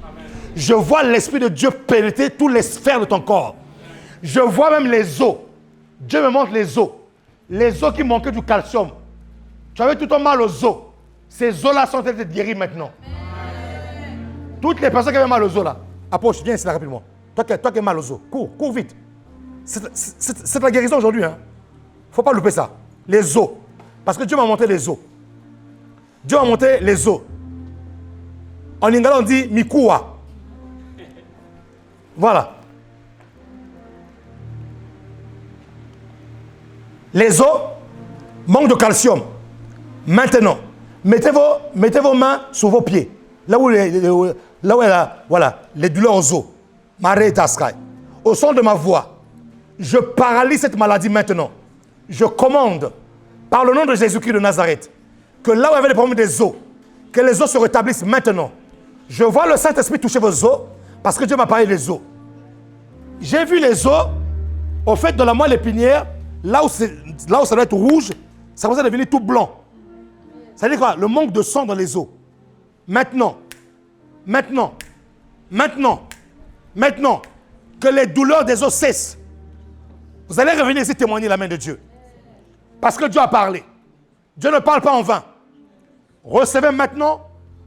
Je vois l'Esprit de Dieu pénétrer toutes les sphères de ton corps. Je vois même les os. Dieu me montre les os. Les os qui manquaient du calcium. Tu avais tout le temps mal aux os. Ces os-là sont en train de guérir maintenant. Toutes les personnes qui avaient mal aux os là. Approche, viens ici là rapidement. Toi qui as mal aux os. Cours vite. C'est la guérison aujourd'hui. Il ne faut pas louper ça. Les os. Parce que Dieu m'a montré les os. Dieu m'a montré les os. En lingala on dit Mikuwa. Voilà. Les os manquent de calcium. Maintenant, mettez vos mains sur vos pieds. Là où il y a voilà, les douleurs aux os. Au son de ma voix, je paralyse cette maladie maintenant. Je commande, par le nom de Jésus-Christ de Nazareth, que là où il y avait des problèmes des os, que les os se rétablissent maintenant. Je vois le Saint-Esprit toucher vos os, parce que Dieu m'a parlé des os. J'ai vu les os, au fait de la moelle épinière, là où ça doit être rouge, ça va devenir tout blanc. Ça veut dire quoi? Le manque de sang dans les os. Maintenant, que les douleurs des os cessent. Vous allez revenir ici témoigner la main de Dieu. Parce que Dieu a parlé. Dieu ne parle pas en vain. Recevez maintenant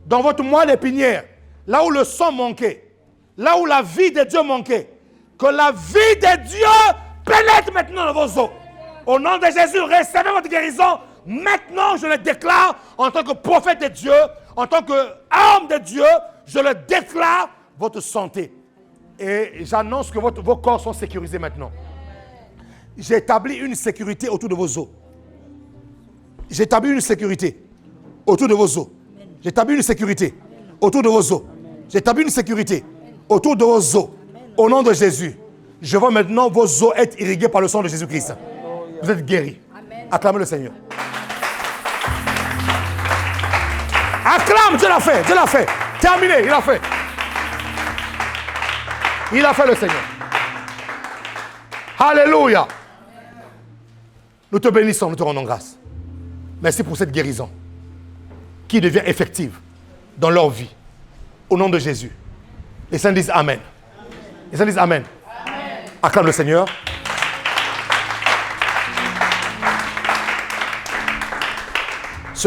dans votre moelle épinière, là où le sang manquait, là où la vie de Dieu manquait, que la vie de Dieu pénètre maintenant dans vos os. Au nom de Jésus, recevez votre guérison. Maintenant, je le déclare en tant que prophète de Dieu, en tant qu'homme de Dieu, je le déclare votre santé. Et j'annonce que vos corps sont sécurisés maintenant. J'ai établi une sécurité autour de vos os. J'ai établi une sécurité autour de vos os. J'ai établi une sécurité autour de vos os. J'ai établi une sécurité autour de vos os. Au nom de Jésus, je vois maintenant vos os être irrigués par le sang de Jésus-Christ. Vous êtes guéris. Acclamez le Seigneur. Acclame, Dieu l'a fait, Dieu l'a fait. Terminé, il l'a fait. Il a fait le Seigneur. Alléluia. Nous te bénissons, nous te rendons grâce. Merci pour cette guérison qui devient effective dans leur vie. Au nom de Jésus. Les saints disent Amen. Les saints disent Amen. Acclame le Seigneur.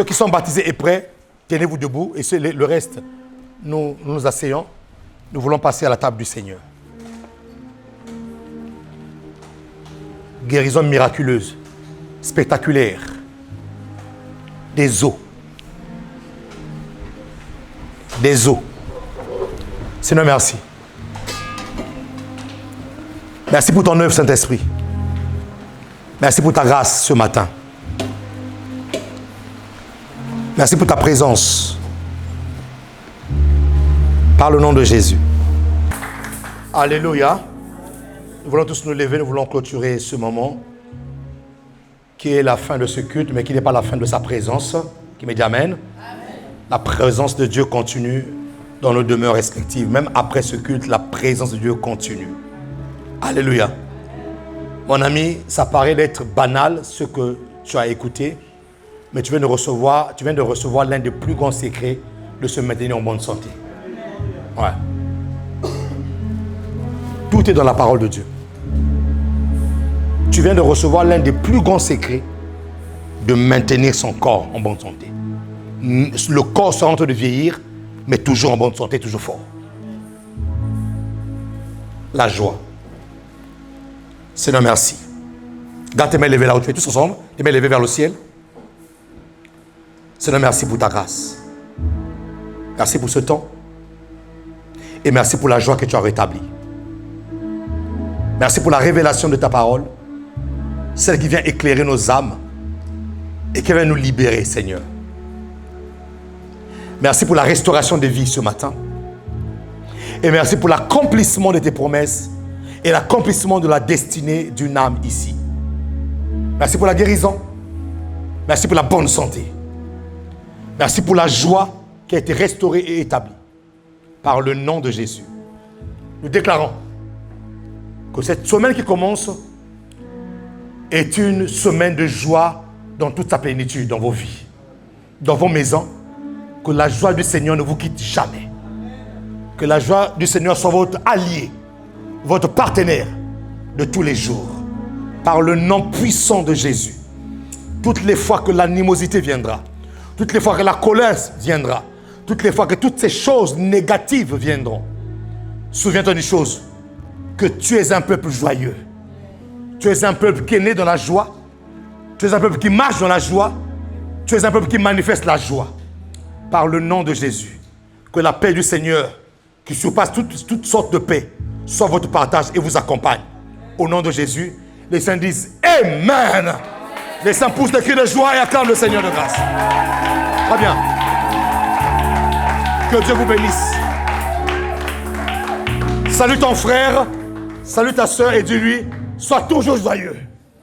Ceux qui sont baptisés et prêts, tenez-vous debout. Et le reste, nous nous asseyons. Nous voulons passer à la table du Seigneur. Guérison miraculeuse, spectaculaire. Des os. Des os. Seigneur, merci. Merci pour ton œuvre, Saint-Esprit. Merci pour ta grâce ce matin. Merci pour ta présence. Par le nom de Jésus. Alléluia. Nous voulons tous nous lever, nous voulons clôturer ce moment qui est la fin de ce culte, mais qui n'est pas la fin de sa présence. Qui me dit Amen. La présence de Dieu continue dans nos demeures respectives. Même après ce culte, la présence de Dieu continue. Alléluia. Mon ami, ça paraît d'être banal ce que tu as écouté, mais tu viens de recevoir l'un des plus grands secrets de se maintenir en bonne santé. Ouais. Tout est dans la parole de Dieu. Tu viens de recevoir l'un des plus grands secrets de maintenir son corps en bonne santé. Le corps sera en train de vieillir, mais toujours en bonne santé, toujours fort. La joie. Seigneur, merci. Garde tes mains levées là où tu es, tous ensemble. Tes mains levées vers le ciel. Seigneur, merci pour ta grâce. Merci pour ce temps. Et merci pour la joie que tu as rétablie. Merci pour la révélation de ta parole. Celle qui vient éclairer nos âmes et qui vient nous libérer, Seigneur. Merci pour la restauration des vies ce matin. Et merci pour l'accomplissement de tes promesses et l'accomplissement de la destinée d'une âme ici. Merci pour la guérison. Merci pour la bonne santé. Merci pour la joie qui a été restaurée et établie par le nom de Jésus. Nous déclarons que cette semaine qui commence est une semaine de joie dans toute sa plénitude, dans vos vies, dans vos maisons. Que la joie du Seigneur ne vous quitte jamais. Que la joie du Seigneur soit votre allié, votre partenaire de tous les jours. Par le nom puissant de Jésus. Toutes les fois que l'animosité viendra, toutes les fois que la colère viendra, toutes les fois que toutes ces choses négatives viendront, souviens-toi d'une chose, que tu es un peuple joyeux. Tu es un peuple qui est né dans la joie. Tu es un peuple qui marche dans la joie. Tu es un peuple qui manifeste la joie. Par le nom de Jésus, que la paix du Seigneur, qui surpasse toutes sortes de paix, soit votre partage et vous accompagne. Au nom de Jésus, les saints disent Amen. Les saints poussent des cris de joie et acclament le Seigneur de grâce. Très bien. Que Dieu vous bénisse. Salue ton frère, salue ta soeur et dis-lui, sois toujours joyeux.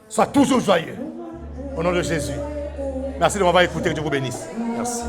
Sois toujours joyeux. Au nom de Jésus. Merci de m'avoir écouté, que Dieu vous bénisse. Merci.